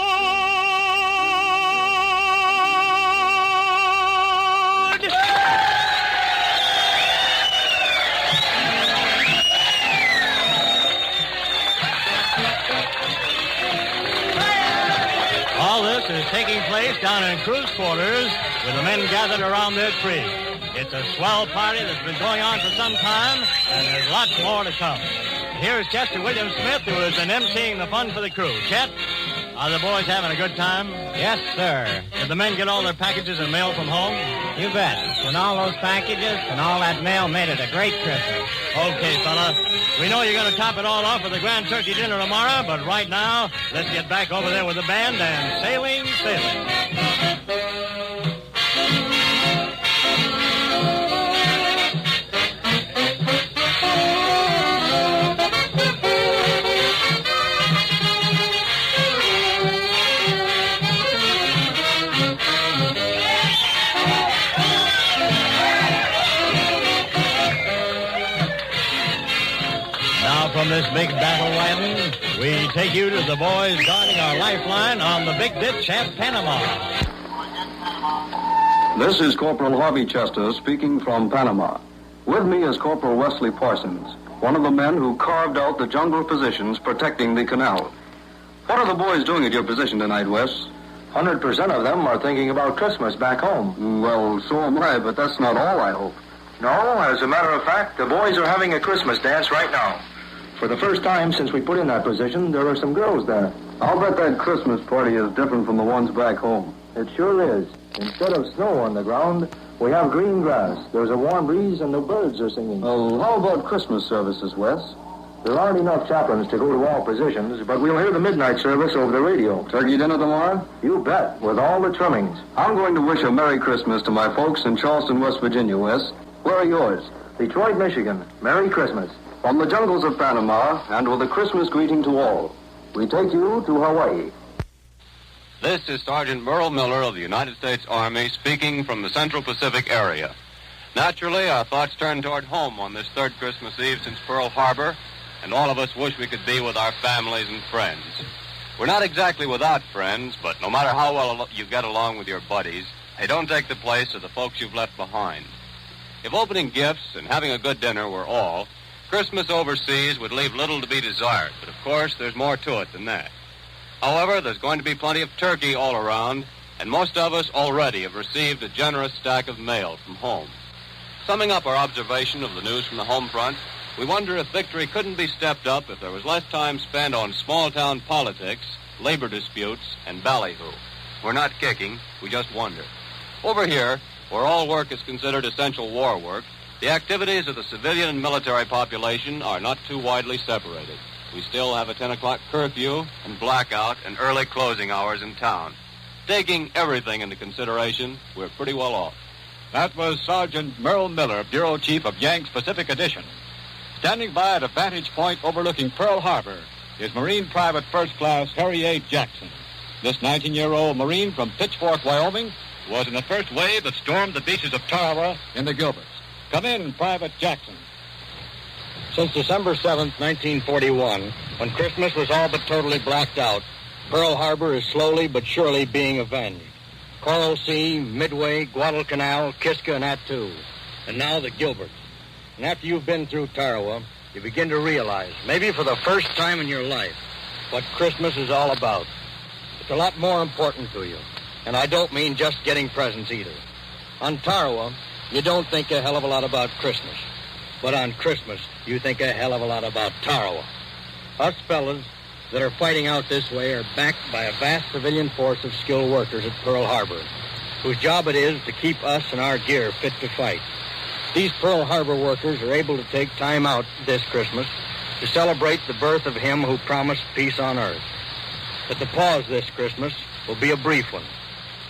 Speaker 8: All this is taking place down in Crew's quarters with the men gathered around their tree. It's a swell party that's been going on for some time, and there's lots more to come. Here's Chester William Smith, who has been emceeing the fun for the crew. Chet, are the boys having a good time?
Speaker 3: Yes, sir.
Speaker 8: Did the men get all their packages and mail from home?
Speaker 3: You bet. And all those packages and all that mail made it a great Christmas.
Speaker 8: Okay, fella. We know you're going to top it all off with a grand turkey dinner tomorrow, but right now, let's get back over there with the band and sailing, sailing. From this big battle wagon, we take you to the boys guarding our lifeline on the big ditch at Panama.
Speaker 10: This is Corporal Harvey Chester speaking from Panama. With me is Corporal Wesley Parsons, one of the men who carved out the jungle positions protecting the canal. What are the boys doing at your position tonight, Wes?
Speaker 12: 100% of them are thinking about Christmas back home.
Speaker 10: Well, so am I, but that's not all, I hope.
Speaker 12: No, as a matter of fact, the boys are having a Christmas dance right now. For the first time since we put in that position, there are some girls there.
Speaker 10: I'll bet that Christmas party is different from the ones back home.
Speaker 12: It sure is. Instead of snow on the ground, we have green grass. There's a warm breeze and the birds are singing.
Speaker 10: Well, how about Christmas services, Wes?
Speaker 12: There aren't enough chaplains to go to all positions, but we'll hear the midnight service over the radio.
Speaker 10: Turkey dinner tomorrow?
Speaker 12: You bet, with all the trimmings.
Speaker 10: I'm going to wish a Merry Christmas to my folks in Charleston, West Virginia, Wes. Where are yours?
Speaker 12: Detroit, Michigan. Merry Christmas.
Speaker 10: From the jungles of Panama, and with a Christmas greeting to all,
Speaker 12: we take you to Hawaii.
Speaker 2: This is Sergeant Merle Miller of the United States Army speaking from the Central Pacific area. Naturally, our thoughts turn toward home on this third Christmas Eve since Pearl Harbor, and all of us wish we could be with our families and friends. We're not exactly without friends, but no matter how well you get along with your buddies, they don't take the place of the folks you've left behind. If opening gifts and having a good dinner were all, Christmas overseas would leave little to be desired, but of course there's more to it than that. However, there's going to be plenty of turkey all around, and most of us already have received a generous stack of mail from home. Summing up our observation of the news from the home front, we wonder if victory couldn't be stepped up if there was less time spent on small-town politics, labor disputes, and ballyhoo. We're not kicking, we just wonder. Over here, where all work is considered essential war work, the activities of the civilian and military population are not too widely separated. We still have a 10 o'clock curfew and blackout and early closing hours in town. Taking everything into consideration, we're pretty well off.
Speaker 23: That was Sergeant Merle Miller, Bureau Chief of Yanks Pacific Edition. Standing by at a vantage point overlooking Pearl Harbor is Marine Private First Class Harry A. Jackson. This 19-year-old Marine from Pitchfork, Wyoming, was in the first wave that stormed the beaches of Tarawa in the Gilberts. Come in, Private Jackson.
Speaker 24: Since December 7th, 1941, when Christmas was all but totally blacked out, Pearl Harbor is slowly but surely being avenged. Coral Sea, Midway, Guadalcanal, Kiska, and Attu. And now the Gilberts. And after you've been through Tarawa, you begin to realize, maybe for the first time in your life, what Christmas is all about. It's a lot more important to you. And I don't mean just getting presents either. On Tarawa, you don't think a hell of a lot about Christmas. But on Christmas, you think a hell of a lot about Tarawa. Us fellas that are fighting out this way are backed by a vast civilian force of skilled workers at Pearl Harbor, whose job it is to keep us and our gear fit to fight. These Pearl Harbor workers are able to take time out this Christmas to celebrate the birth of him who promised peace on earth. But the pause this Christmas will be a brief one,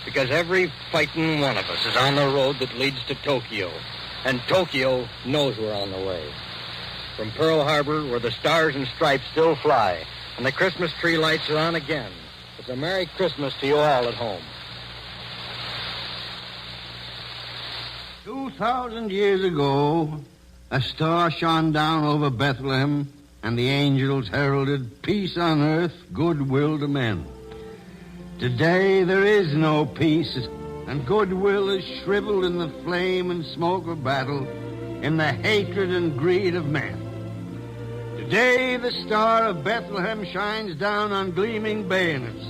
Speaker 24: because every fighting one of us is on the road that leads to Tokyo, and Tokyo knows we're on the way. From Pearl Harbor, where the stars and stripes still fly, and the Christmas tree lights are on again, it's a Merry Christmas to you all at home.
Speaker 5: 2,000 years ago, a star shone down over Bethlehem, and the angels heralded peace on earth, goodwill to men. Today there is no peace, and goodwill is shriveled in the flame and smoke of battle, in the hatred and greed of men. Today the star of Bethlehem shines down on gleaming bayonets,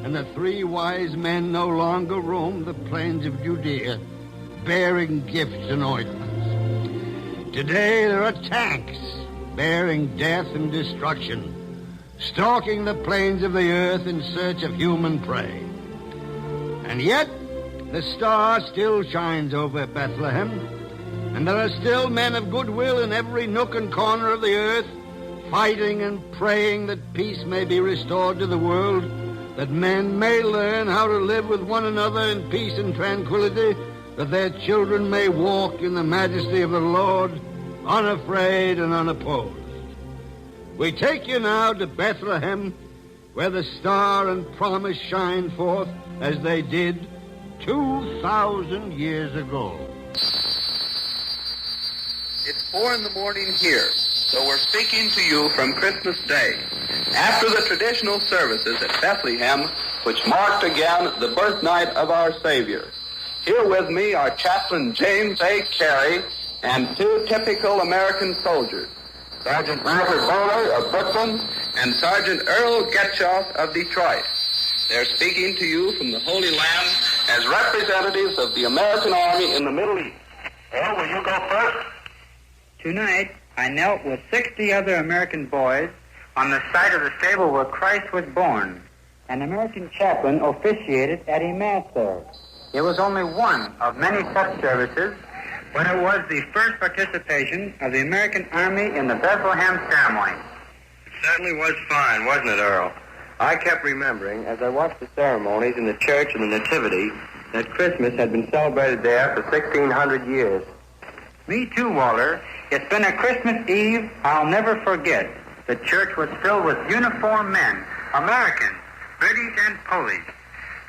Speaker 5: and the three wise men no longer roam the plains of Judea, bearing gifts and ointments. Today there are tanks bearing death and destruction, stalking the plains of the earth in search of human prey. And yet, the star still shines over Bethlehem, and there are still men of goodwill in every nook and corner of the earth, fighting and praying that peace may be restored to the world, that men may learn how to live with one another in peace and tranquility, that their children may walk in the majesty of the Lord, unafraid and unopposed. We take you now to Bethlehem, where the star and promise shine forth as they did 2,000 years ago.
Speaker 6: It's 4 a.m. here, so we're speaking to you from Christmas Day, after the traditional services at Bethlehem, which marked again the birth night of our Savior. Here with me are Chaplain James A. Carey and two typical American soldiers, Sergeant Robert Bowler of Brooklyn and Sergeant Earl Getchoff of Detroit. They're speaking to you from the Holy Land as representatives of the American Army in the Middle East. Earl, will you go first?
Speaker 9: Tonight, I knelt with 60 other American boys on the site of the stable where Christ was born. An American chaplain officiated at a mass there. It was only one of many such services, but it was the first participation of the American Army in the Bethlehem ceremony.
Speaker 6: It certainly was fine, wasn't it, Earl? I kept remembering, as I watched the ceremonies in the church of the Nativity, that Christmas had been celebrated there for 1,600 years.
Speaker 9: Me too, Walter. It's been a Christmas Eve I'll never forget. The church was filled with uniformed men, Americans, British and Polish.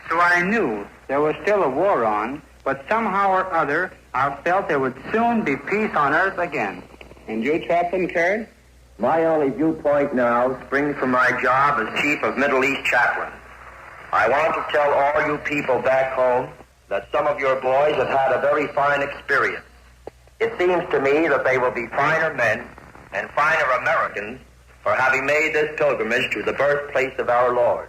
Speaker 9: So I knew there was still a war on, but somehow or other I felt there would soon be peace on earth again.
Speaker 6: And you, Chaplain Carey?
Speaker 11: My only viewpoint now springs from my job as Chief of Middle East Chaplain. I want to tell all you people back home that some of your boys have had a very fine experience. It seems to me that they will be finer men and finer Americans for having made this pilgrimage to the birthplace of our Lord.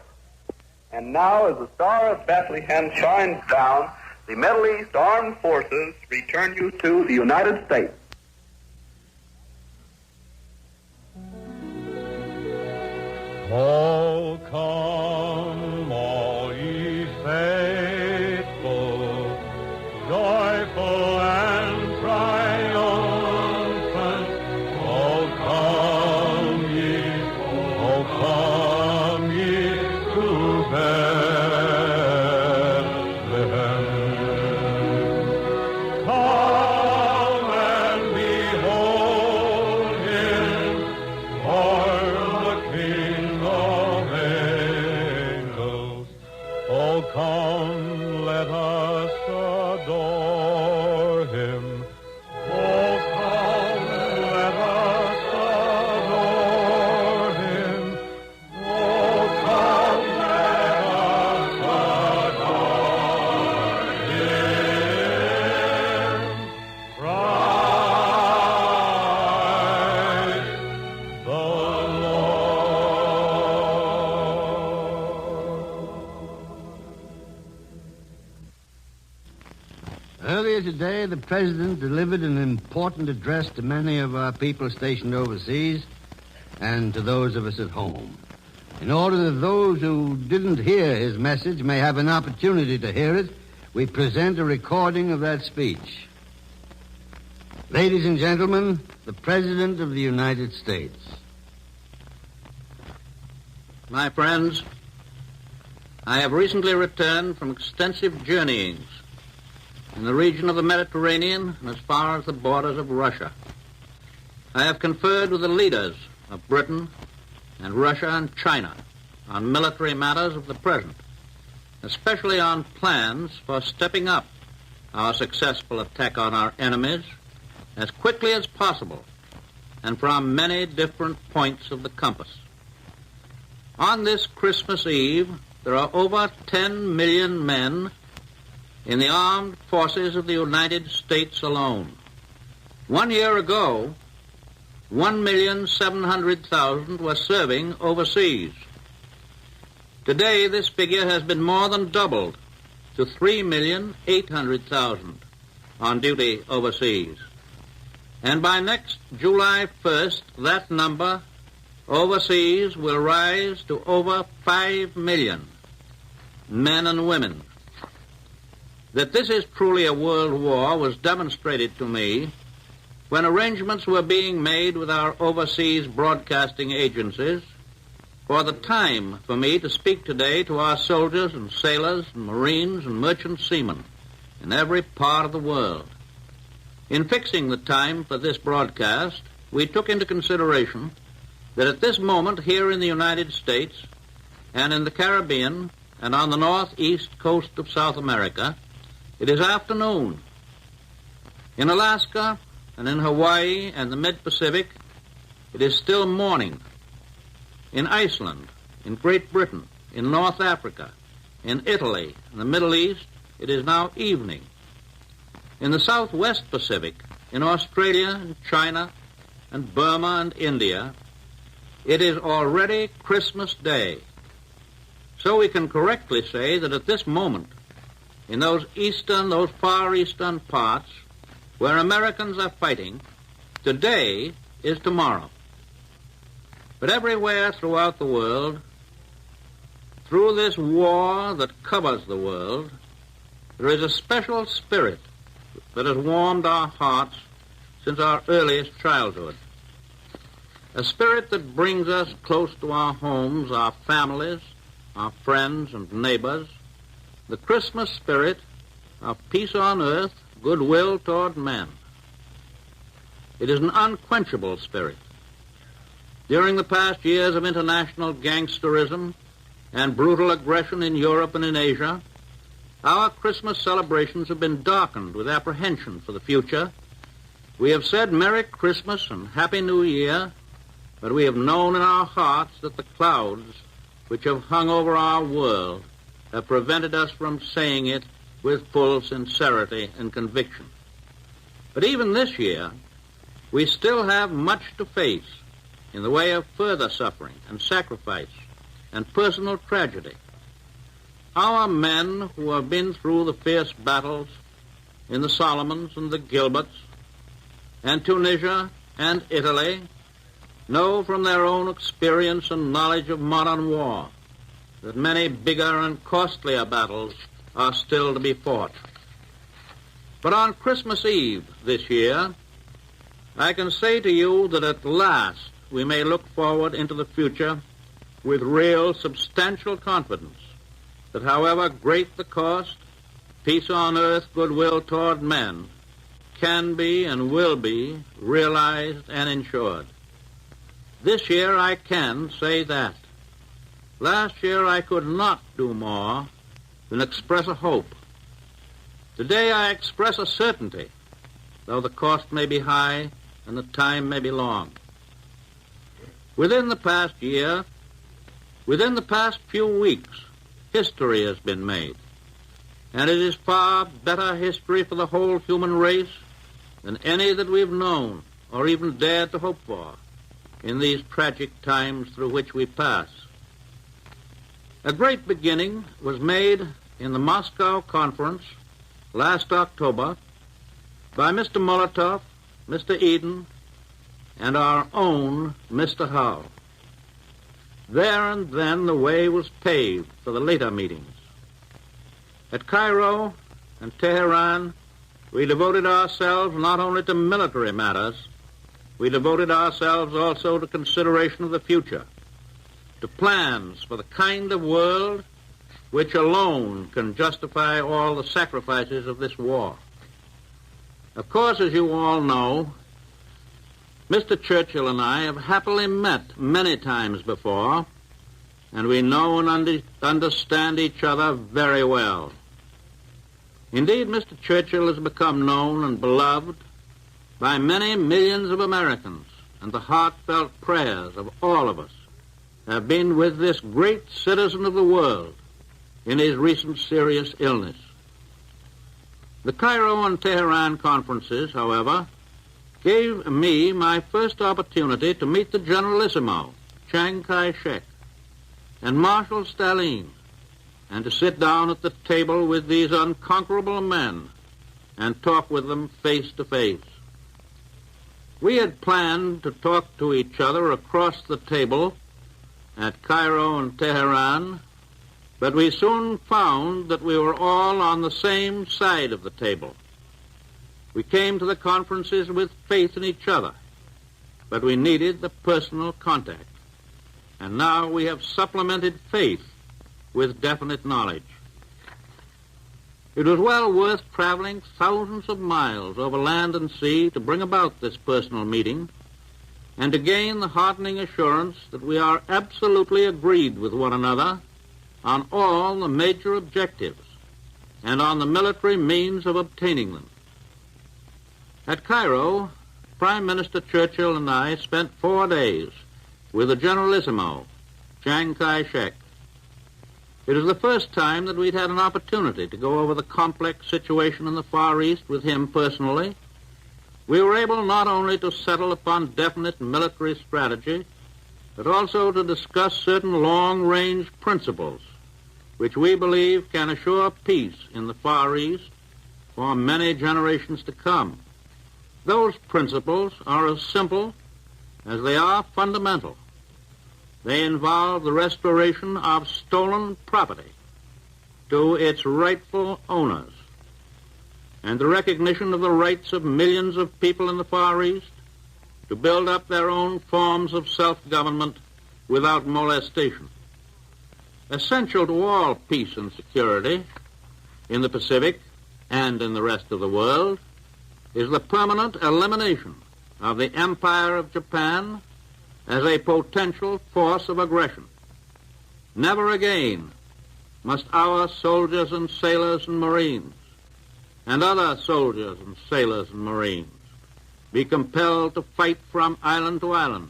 Speaker 6: And now, as the Star of Bethlehem shines down, the Middle East Armed Forces return you to the United States.
Speaker 1: Oh, come, all ye faithful, joyful and triumphant. Oh, come ye to Bethlehem. Come and behold him, born the King of angels. Oh, come, let us adore him. Oh, come, let us adore him. Oh, come, let us adore him. Christ the
Speaker 5: Earlier today, the President delivered an important address to many of our people stationed overseas and to those of us at home. In order that those who didn't hear his message may have an opportunity to hear it, we present a recording of that speech. Ladies and gentlemen, the President of the United States.
Speaker 14: My friends, I have recently returned from extensive journeyings in the region of the Mediterranean and as far as the borders of Russia. I have conferred with the leaders of Britain and Russia and China on military matters of the present, especially on plans for stepping up our successful attack on our enemies as quickly as possible and from many different points of the compass. On this Christmas Eve, there are over 10 million men in the armed forces of the United States alone. 1 year ago, 1,700,000 were serving overseas. Today, this figure has been more than doubled to 3,800,000 on duty overseas. And by next July 1st, that number overseas will rise to over 5 million men and women. That this is truly a world war was demonstrated to me when arrangements were being made with our overseas broadcasting agencies for the time for me to speak today to our soldiers and sailors and Marines and merchant seamen in every part of the world. In fixing the time for this broadcast, we took into consideration that at this moment here in the United States and in the Caribbean and on the northeast coast of South America, it is afternoon. In Alaska and in Hawaii and the mid-Pacific, it is still morning. In Iceland, in Great Britain, in North Africa, in Italy, in the Middle East, it is now evening. In the Southwest Pacific, in Australia and China and Burma and India, it is already Christmas Day. So we can correctly say that at this moment, in those far eastern parts where Americans are fighting, today is tomorrow. But everywhere throughout the world, through this war that covers the world, there is a special spirit that has warmed our hearts since our earliest childhood. A spirit that brings us close to our homes, our families, our friends and neighbors, the Christmas spirit of peace on earth, goodwill toward men. It is an unquenchable spirit. During the past years of international gangsterism and brutal aggression in Europe and in Asia, our Christmas celebrations have been darkened with apprehension for the future. We have said Merry Christmas and Happy New Year, but we have known in our hearts that the clouds which have hung over our world have prevented us from saying it with full sincerity and conviction. But even this year, we still have much to face in the way of further suffering and sacrifice and personal tragedy. Our men who have been through the fierce battles in the Solomons and the Gilberts and Tunisia and Italy know from their own experience and knowledge of modern war that many bigger and costlier battles are still to be fought. But on Christmas Eve this year, I can say to you that at last we may look forward into the future with real, substantial confidence that however great the cost, peace on earth, goodwill toward men can be and will be realized and ensured. This year I can say that. Last year I could not do more than express a hope. Today I express a certainty, though the cost may be high and the time may be long. Within the past year, within the past few weeks, history has been made. And it is far better history for the whole human race than any that we've known or even dared to hope for in these tragic times through which we pass. A great beginning was made in the Moscow Conference last October by Mr. Molotov, Mr. Eden, and our own Mr. Hull. There and then the way was paved for the later meetings. At Cairo and Tehran, we devoted ourselves not only to military matters, we devoted ourselves also to consideration of the future, to plans for the kind of world which alone can justify all the sacrifices of this war. Of course, as you all know, Mr. Churchill and I have happily met many times before, and we know and understand each other very well. Indeed, Mr. Churchill has become known and beloved by many millions of Americans, and the heartfelt prayers of all of us have been with this great citizen of the world in his recent serious illness. The Cairo and Tehran conferences, however, gave me my first opportunity to meet the Generalissimo, Chiang Kai-shek, and Marshal Stalin, and to sit down at the table with these unconquerable men and talk with them face to face. We had planned to talk to each other across the table at Cairo and Tehran, but we soon found that we were all on the same side of the table. We came to the conferences with faith in each other, but we needed the personal contact. And now we have supplemented faith with definite knowledge. It was well worth traveling thousands of miles over land and sea to bring about this personal meeting and to gain the heartening assurance that we are absolutely agreed with one another on all the major objectives and on the military means of obtaining them. At Cairo, Prime Minister Churchill and I spent 4 days with the Generalissimo, Chiang Kai-shek. It was the first time that we'd had an opportunity to go over the complex situation in the Far East with him personally. We were able not only to settle upon definite military strategy, but also to discuss certain long-range principles which we believe can assure peace in the Far East for many generations to come. Those principles are as simple as they are fundamental. They involve the restoration of stolen property to its rightful owners and the recognition of the rights of millions of people in the Far East to build up their own forms of self-government without molestation. Essential to all peace and security in the Pacific and in the rest of the world is the permanent elimination of the Empire of Japan as a potential force of aggression. Never again must our soldiers and sailors and Marines and other soldiers and sailors and Marines be compelled to fight from island to island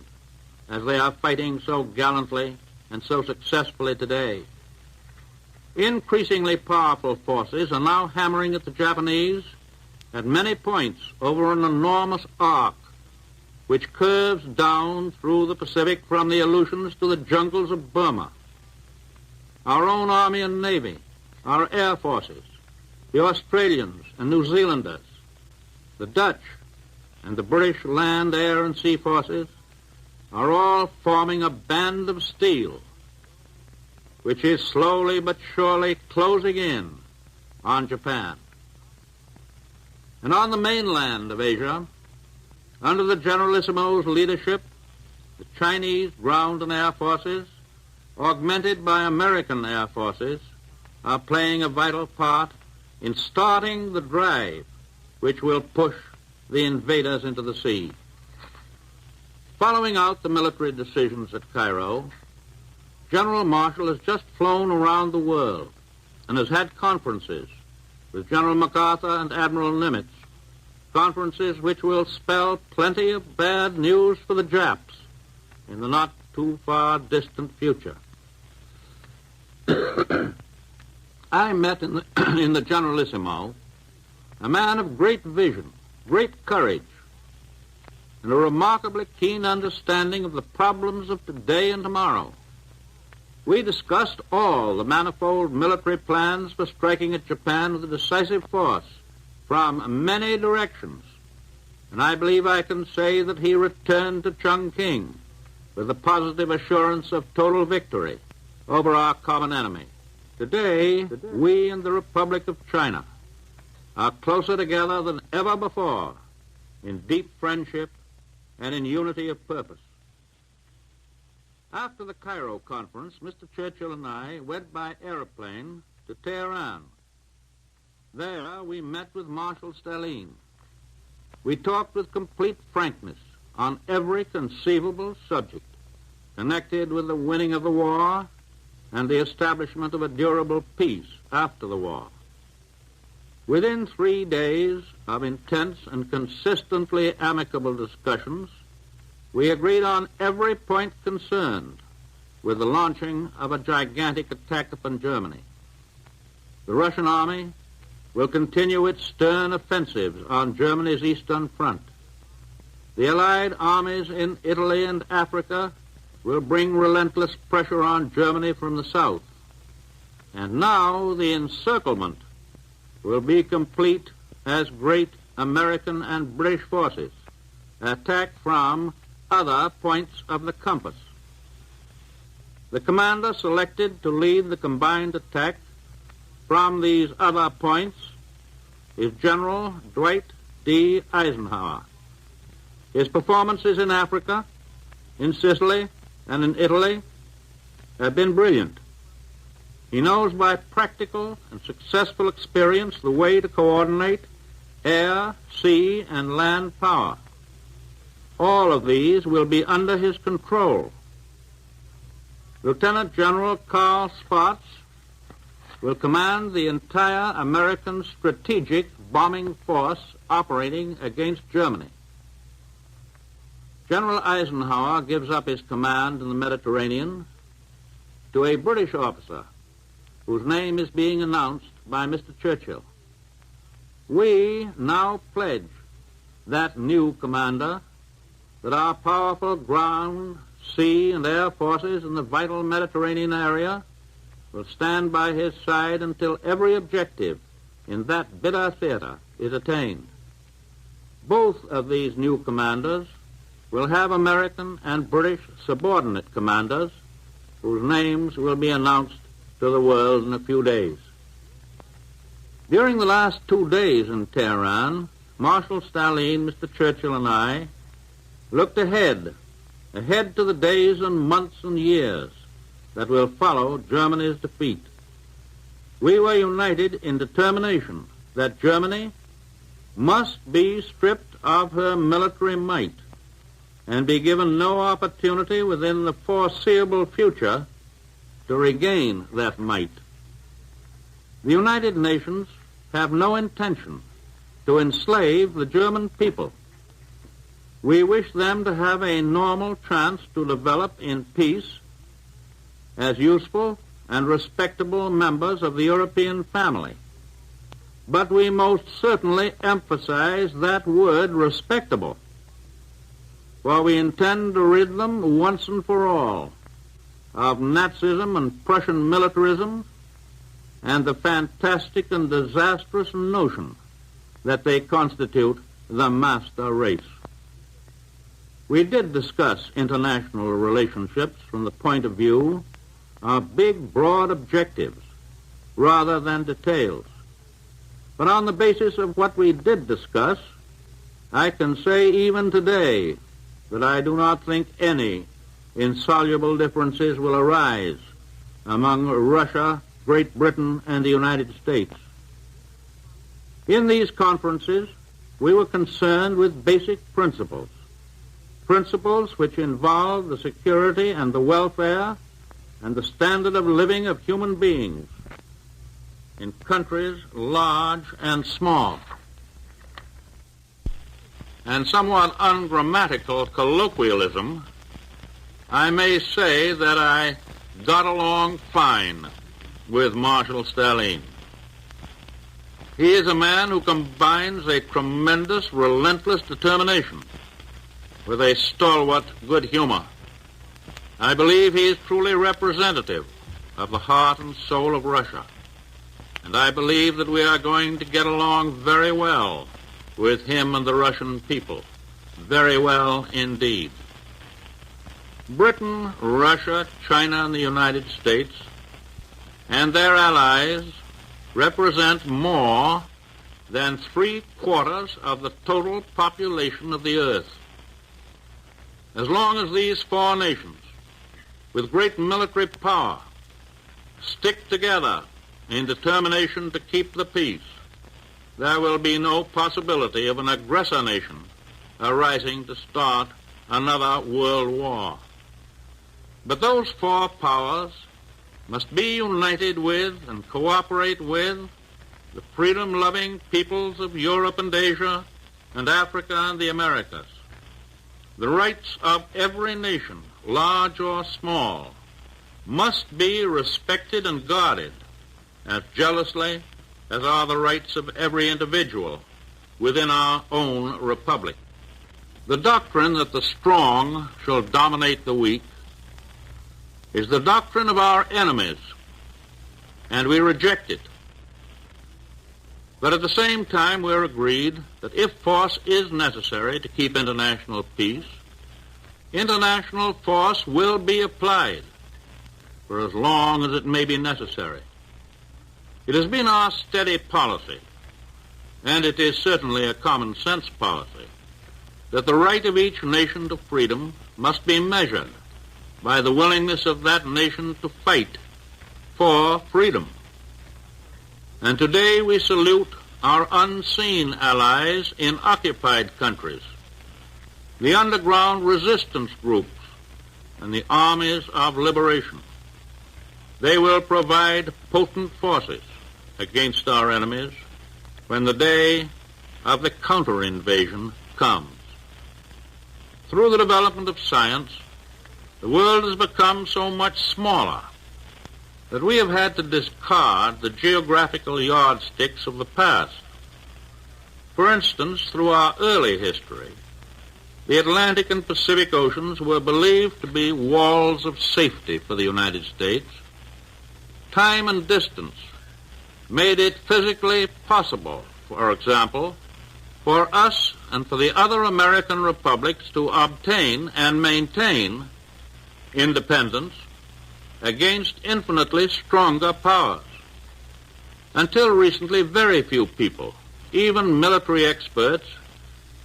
Speaker 14: as they are fighting so gallantly and so successfully today. Increasingly powerful forces are now hammering at the Japanese at many points over an enormous arc which curves down through the Pacific from the Aleutians to the jungles of Burma. Our own Army and Navy, our air forces, the Australians and New Zealanders, the Dutch and the British land, air, and sea forces are all forming a band of steel which is slowly but surely closing in on Japan. And on the mainland of Asia, under the Generalissimo's leadership, the Chinese ground and air forces, augmented by American air forces, are playing a vital part in starting the drive which will push the invaders into the sea. Following out the military decisions at Cairo, General Marshall has just flown around the world and has had conferences with General MacArthur and Admiral Nimitz, conferences which will spell plenty of bad news for the Japs in the not too far distant future. I met in the Generalissimo a man of great vision, great courage, and a remarkably keen understanding of the problems of today and tomorrow. We discussed all the manifold military plans for striking at Japan with a decisive force from many directions, and I believe I can say that he returned to Chongqing with the positive assurance of total victory over our common enemy. Today, we and the Republic of China are closer together than ever before in deep friendship and in unity of purpose. After the Cairo conference, Mr. Churchill and I went by aeroplane to Tehran. There, we met with Marshal Stalin. We talked with complete frankness on every conceivable subject connected with the winning of the war and the establishment of a durable peace after the war. Within 3 days of intense and consistently amicable discussions, we agreed on every point concerned with the launching of a gigantic attack upon Germany. The Russian army will continue its stern offensives on Germany's eastern front. The Allied armies in Italy and Africa will bring relentless pressure on Germany from the south. And now the encirclement will be complete as great American and British forces attack from other points of the compass. The commander selected to lead the combined attack from these other points is General Dwight D. Eisenhower. His performances in Africa, in Sicily, and in Italy have been brilliant. He knows by practical and successful experience the way to coordinate air, sea, and land power. All of these will be under his control. Lieutenant General Carl Spaatz will command the entire American strategic bombing force operating against Germany. General Eisenhower gives up his command in the Mediterranean to a British officer whose name is being announced by Mr. Churchill. We now pledge that new commander that our powerful ground, sea, and air forces in the vital Mediterranean area will stand by his side until every objective in that bitter theater is attained. Both of these new commanders will have American and British subordinate commanders whose names will be announced to the world in a few days. During the last 2 days in Tehran, Marshal Stalin, Mr. Churchill, and I looked ahead to the days and months and years that will follow Germany's defeat. We were united in determination that Germany must be stripped of her military might and be given no opportunity within the foreseeable future to regain that might. The United Nations have no intention to enslave the German people. We wish them to have a normal chance to develop in peace as useful and respectable members of the European family. But we most certainly emphasize that word respectable, for we intend to rid them once and for all of Nazism and Prussian militarism and the fantastic and disastrous notion that they constitute the master race. We did discuss international relationships from the point of view of big, broad objectives rather than details. But on the basis of what we did discuss, I can say even today that I do not think any insoluble differences will arise among Russia, Great Britain, and the United States. In these conferences, we were concerned with basic principles which involve the security and the welfare and the standard of living of human beings in countries large and small. And somewhat ungrammatical colloquialism, I may say that I got along fine with Marshal Stalin. He is a man who combines a tremendous, relentless determination with a stalwart good humor. I believe he is truly representative of the heart and soul of Russia, and I believe that we are going to get along very well with him and the Russian people, very well indeed. Britain, Russia, China, and the United States and their allies represent more than 3/4 of the total population of the earth. As long as these four nations, with great military power, stick together in determination to keep the peace, there will be no possibility of an aggressor nation arising to start another world war. But those four powers must be united with and cooperate with the freedom-loving peoples of Europe and Asia and Africa and the Americas. The rights of every nation, large or small, must be respected and guarded as jealously as are the rights of every individual within our own republic. The doctrine that the strong shall dominate the weak is the doctrine of our enemies, and we reject it. But at the same time, we're agreed that if force is necessary to keep international peace, international force will be applied for as long as it may be necessary. It has been our steady policy, and it is certainly a common sense policy, that the right of each nation to freedom must be measured by the willingness of that nation to fight for freedom. And today we salute our unseen allies in occupied countries, the underground resistance groups, and the armies of liberation. They will provide potent forces against our enemies when the day of the counter-invasion comes. Through the development of science, the world has become so much smaller that we have had to discard the geographical yardsticks of the past. For instance, through our early history, the Atlantic and Pacific Oceans were believed to be walls of safety for the United States. Time and distance made it physically possible, for example, for us and for the other American republics to obtain and maintain independence against infinitely stronger powers. Until recently, very few people, even military experts,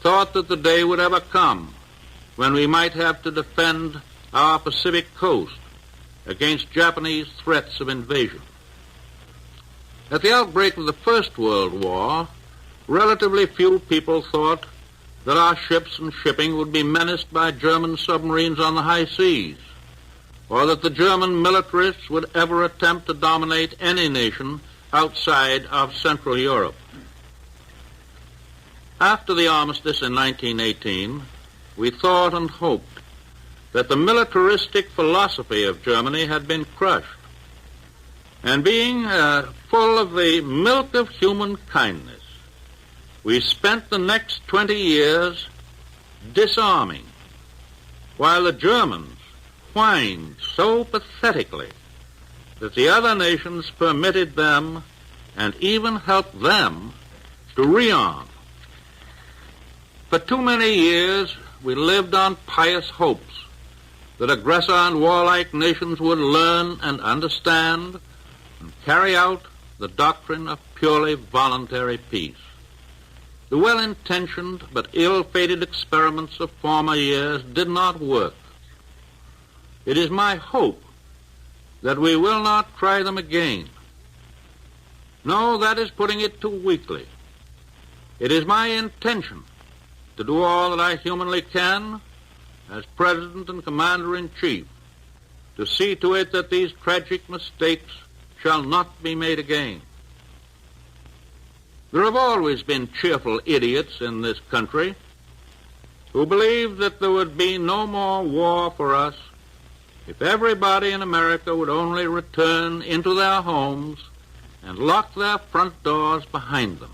Speaker 14: thought that the day would ever come when we might have to defend our Pacific coast against Japanese threats of invasion. At the outbreak of the First World War, relatively few people thought that our ships and shipping would be menaced by German submarines on the high seas, or that the German militarists would ever attempt to dominate any nation outside of Central Europe. After the armistice in 1918, we thought and hoped that the militaristic philosophy of Germany had been crushed, and being full of the milk of human kindness, we spent the next 20 years disarming, while the Germans whined so pathetically that the other nations permitted them and even helped them to rearm. For too many years, we lived on pious hopes that aggressor and warlike nations would learn and understand and carry out the doctrine of purely voluntary peace. The well-intentioned but ill-fated experiments of former years did not work. It is my hope that we will not try them again. No, that is putting it too weakly. It is my intention to do all that I humanly can as President and Commander-in-Chief to see to it that these tragic mistakes shall not be made again. There have always been cheerful idiots in this country who believed that there would be no more war for us if everybody in America would only return into their homes and lock their front doors behind them.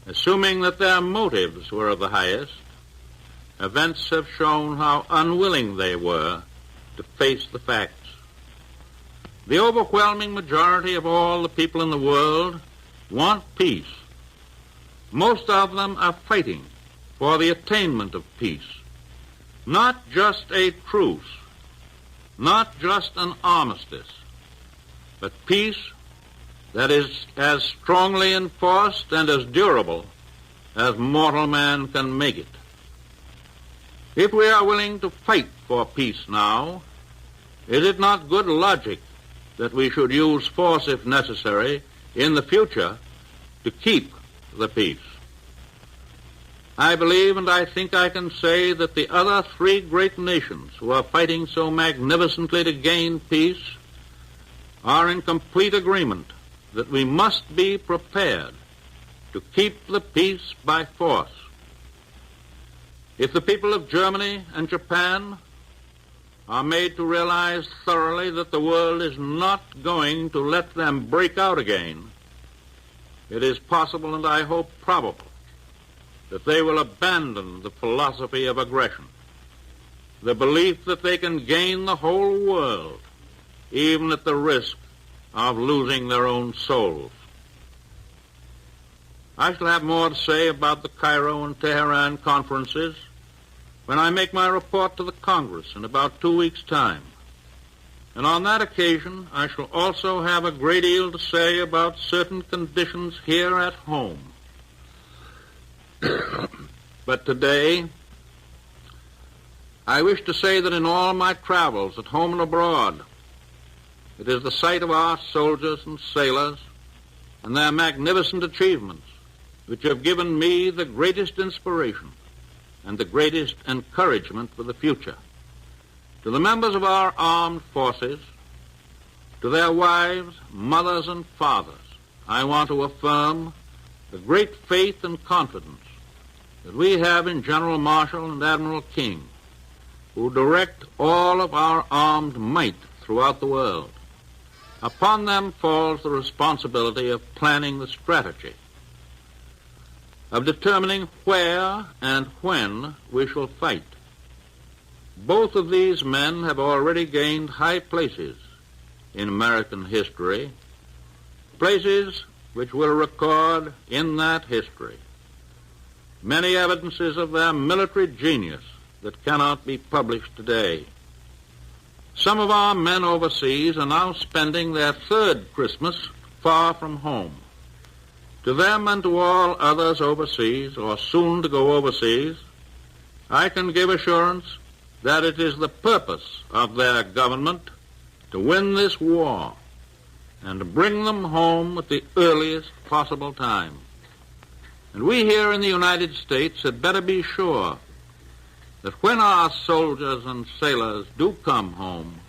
Speaker 14: Assuming that their motives were of the highest, events have shown how unwilling they were to face the facts. The overwhelming majority of all the people in the world want peace. Most of them are fighting for the attainment of peace. Not just a truce, not just an armistice, but peace that is as strongly enforced and as durable as mortal man can make it. If we are willing to fight for peace now, is it not good logic that we should use force if necessary in the future to keep the peace? I believe and I think I can say that the other three great nations who are fighting so magnificently to gain peace are in complete agreement
Speaker 13: that we must be prepared to keep the peace by force. If the people of Germany and Japan are made to realize thoroughly that the world is not going to let them break out again, it is possible, and I hope probable, that they will abandon the philosophy of aggression, the belief that they can gain the whole world, even at the risk of losing their own souls. I shall have more to say about the Cairo and Tehran conferences when I make my report to the Congress in about 2 weeks' time. And on that occasion, I shall also have a great deal to say about certain conditions here at home. But today, I wish to say that in all my travels, at home and abroad, it is the sight of our soldiers and sailors and their magnificent achievements which have given me the greatest inspiration and the greatest encouragement for the future. To the members of our armed forces, to their wives, mothers, and fathers, I want to affirm the great faith and confidence that we have in General Marshall and Admiral King, who direct all of our armed might throughout the world. Upon them falls the responsibility of planning the strategy, of determining where and when we shall fight. Both of these men have already gained high places in American history, places which will record in that history many evidences of their military genius that cannot be published today. Some of our men overseas are now spending their third Christmas far from home. To them and to all others overseas or soon to go overseas, I can give assurance that it is the purpose of their government to win this war and to bring them home at the earliest possible time. And we here in the United States had better be sure that when our soldiers and sailors do come home,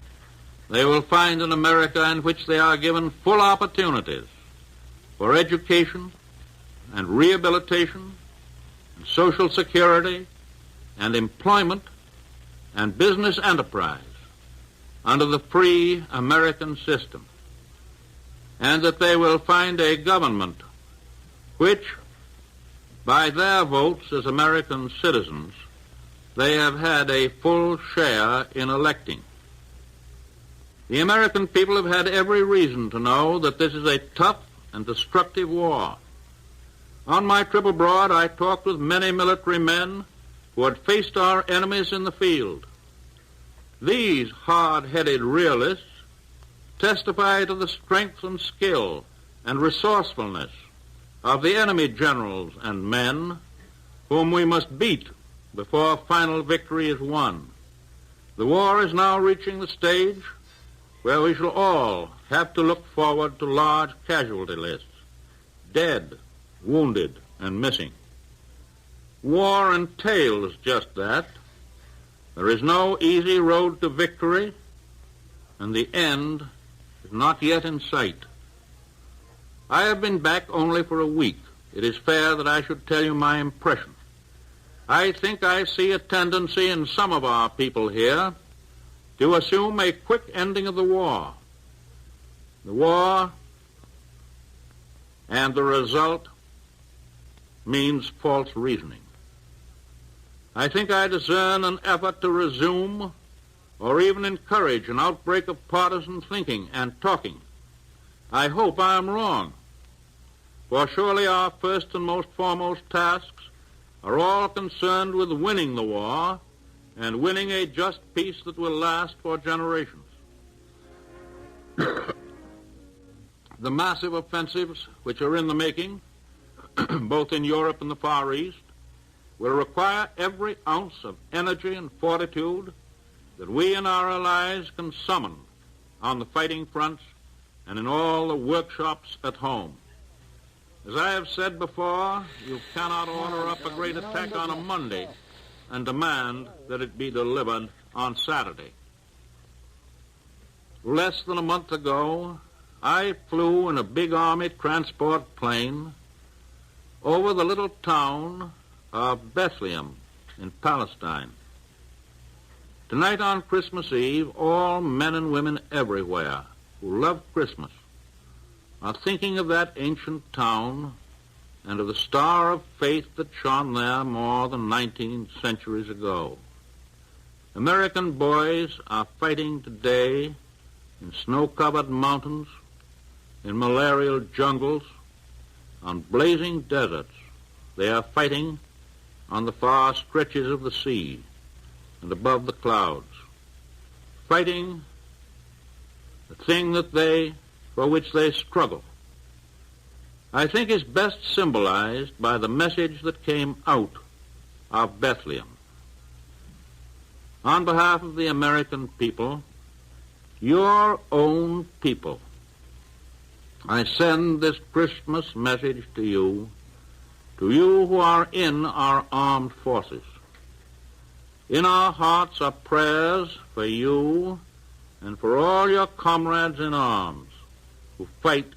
Speaker 13: they will find an America in which they are given full opportunities for education and rehabilitation and social security and employment and business enterprise under the free American system, and that they will find a government which, by their votes as American citizens, they have had a full share in electing. The American people have had every reason to know that this is a tough and destructive war. On my trip abroad, I talked with many military men who had faced our enemies in the field. These hard-headed realists testify to the strength and skill and resourcefulness of the enemy generals and men whom we must beat before final victory is won. The war is now reaching the stage where we shall all have to look forward to large casualty lists, dead, wounded, and missing. War entails just that. There is no easy road to victory, and the end is not yet in sight. I have been back only for a week. It is fair that I should tell you my impression. I think I see a tendency in some of our people here to assume a quick ending of the war. The war and the result means false reasoning. I think I discern an effort to resume or even encourage an outbreak of partisan thinking and talking. I hope I am wrong, for surely our first and most foremost tasks are all concerned with winning the war and winning a just peace that will last for generations. The massive offensives which are in the making, both in Europe and the Far East, will require every ounce of energy and fortitude that we and our allies can summon on the fighting fronts and in all the workshops at home. As I have said before, you cannot order up a great attack on a Monday and demand that it be delivered on Saturday. Less than a month ago, I flew in a big Army transport plane over the little town of Bethlehem in Palestine. Tonight on Christmas Eve, all men and women everywhere who love Christmas are thinking of that ancient town and of the star of faith that shone there more than 19 centuries ago. American boys are fighting today in snow-covered mountains, in malarial jungles, on blazing deserts. They are fighting on the far stretches of the sea and above the clouds, fighting the thing for which they struggle. I think is best symbolized by the message that came out of Bethlehem. On behalf of the American people, your own people, I send this Christmas message to you who are in our armed forces. In our hearts are prayers for you and for all your comrades in arms who fight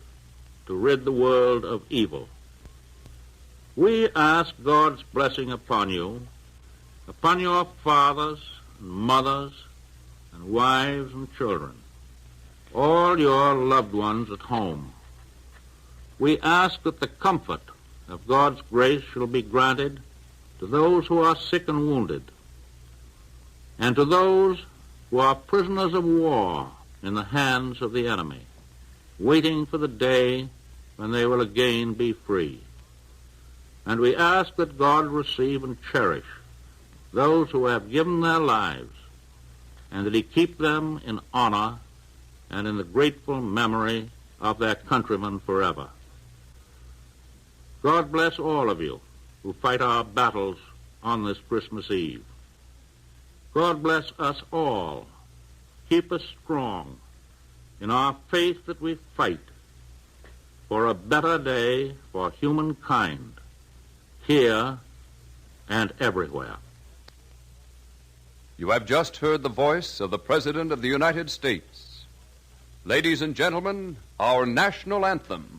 Speaker 13: to rid the world of evil. We ask God's blessing upon you, upon your fathers and mothers and wives and children, all your loved ones at home. We ask that the comfort of God's grace shall be granted to those who are sick and wounded, and to those who are prisoners of war in the hands of the enemy, waiting for the day when they will again be free. And we ask that God receive and cherish those who have given their lives, and that he keep them in honor and in the grateful memory of their countrymen forever. God bless all of you who fight our battles on this Christmas Eve. God bless us all. Keep us strong in our faith that we fight for a better day for humankind, here and everywhere.
Speaker 15: You have just heard the voice of the President of the United States. Ladies and gentlemen, our national anthem.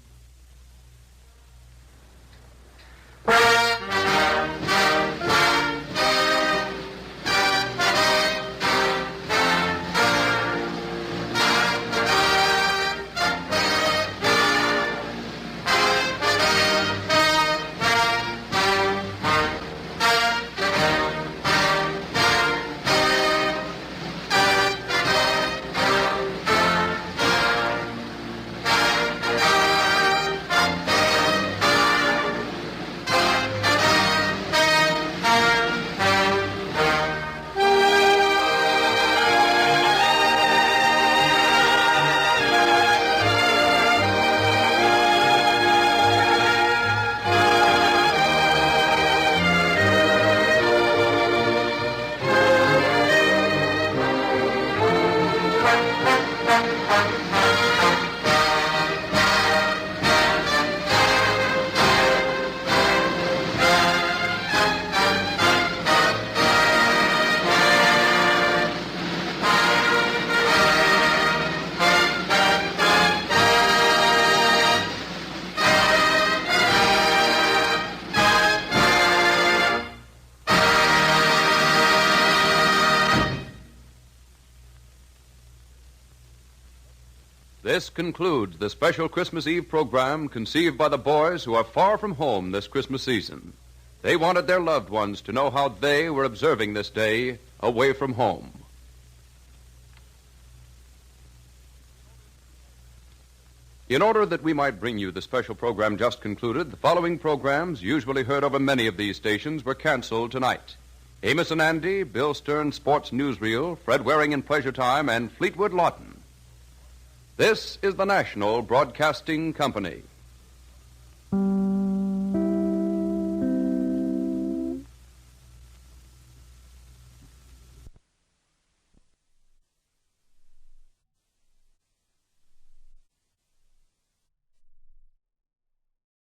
Speaker 15: This concludes the special Christmas Eve program conceived by the boys who are far from home this Christmas season. They wanted their loved ones to know how they were observing this day away from home. In order that we might bring you the special program just concluded, the following programs, usually heard over many of these stations, were canceled tonight. Amos and Andy, Bill Stern's Sports Newsreel, Fred Waring in Pleasure Time, and Fleetwood Lawton. This is the National Broadcasting Company.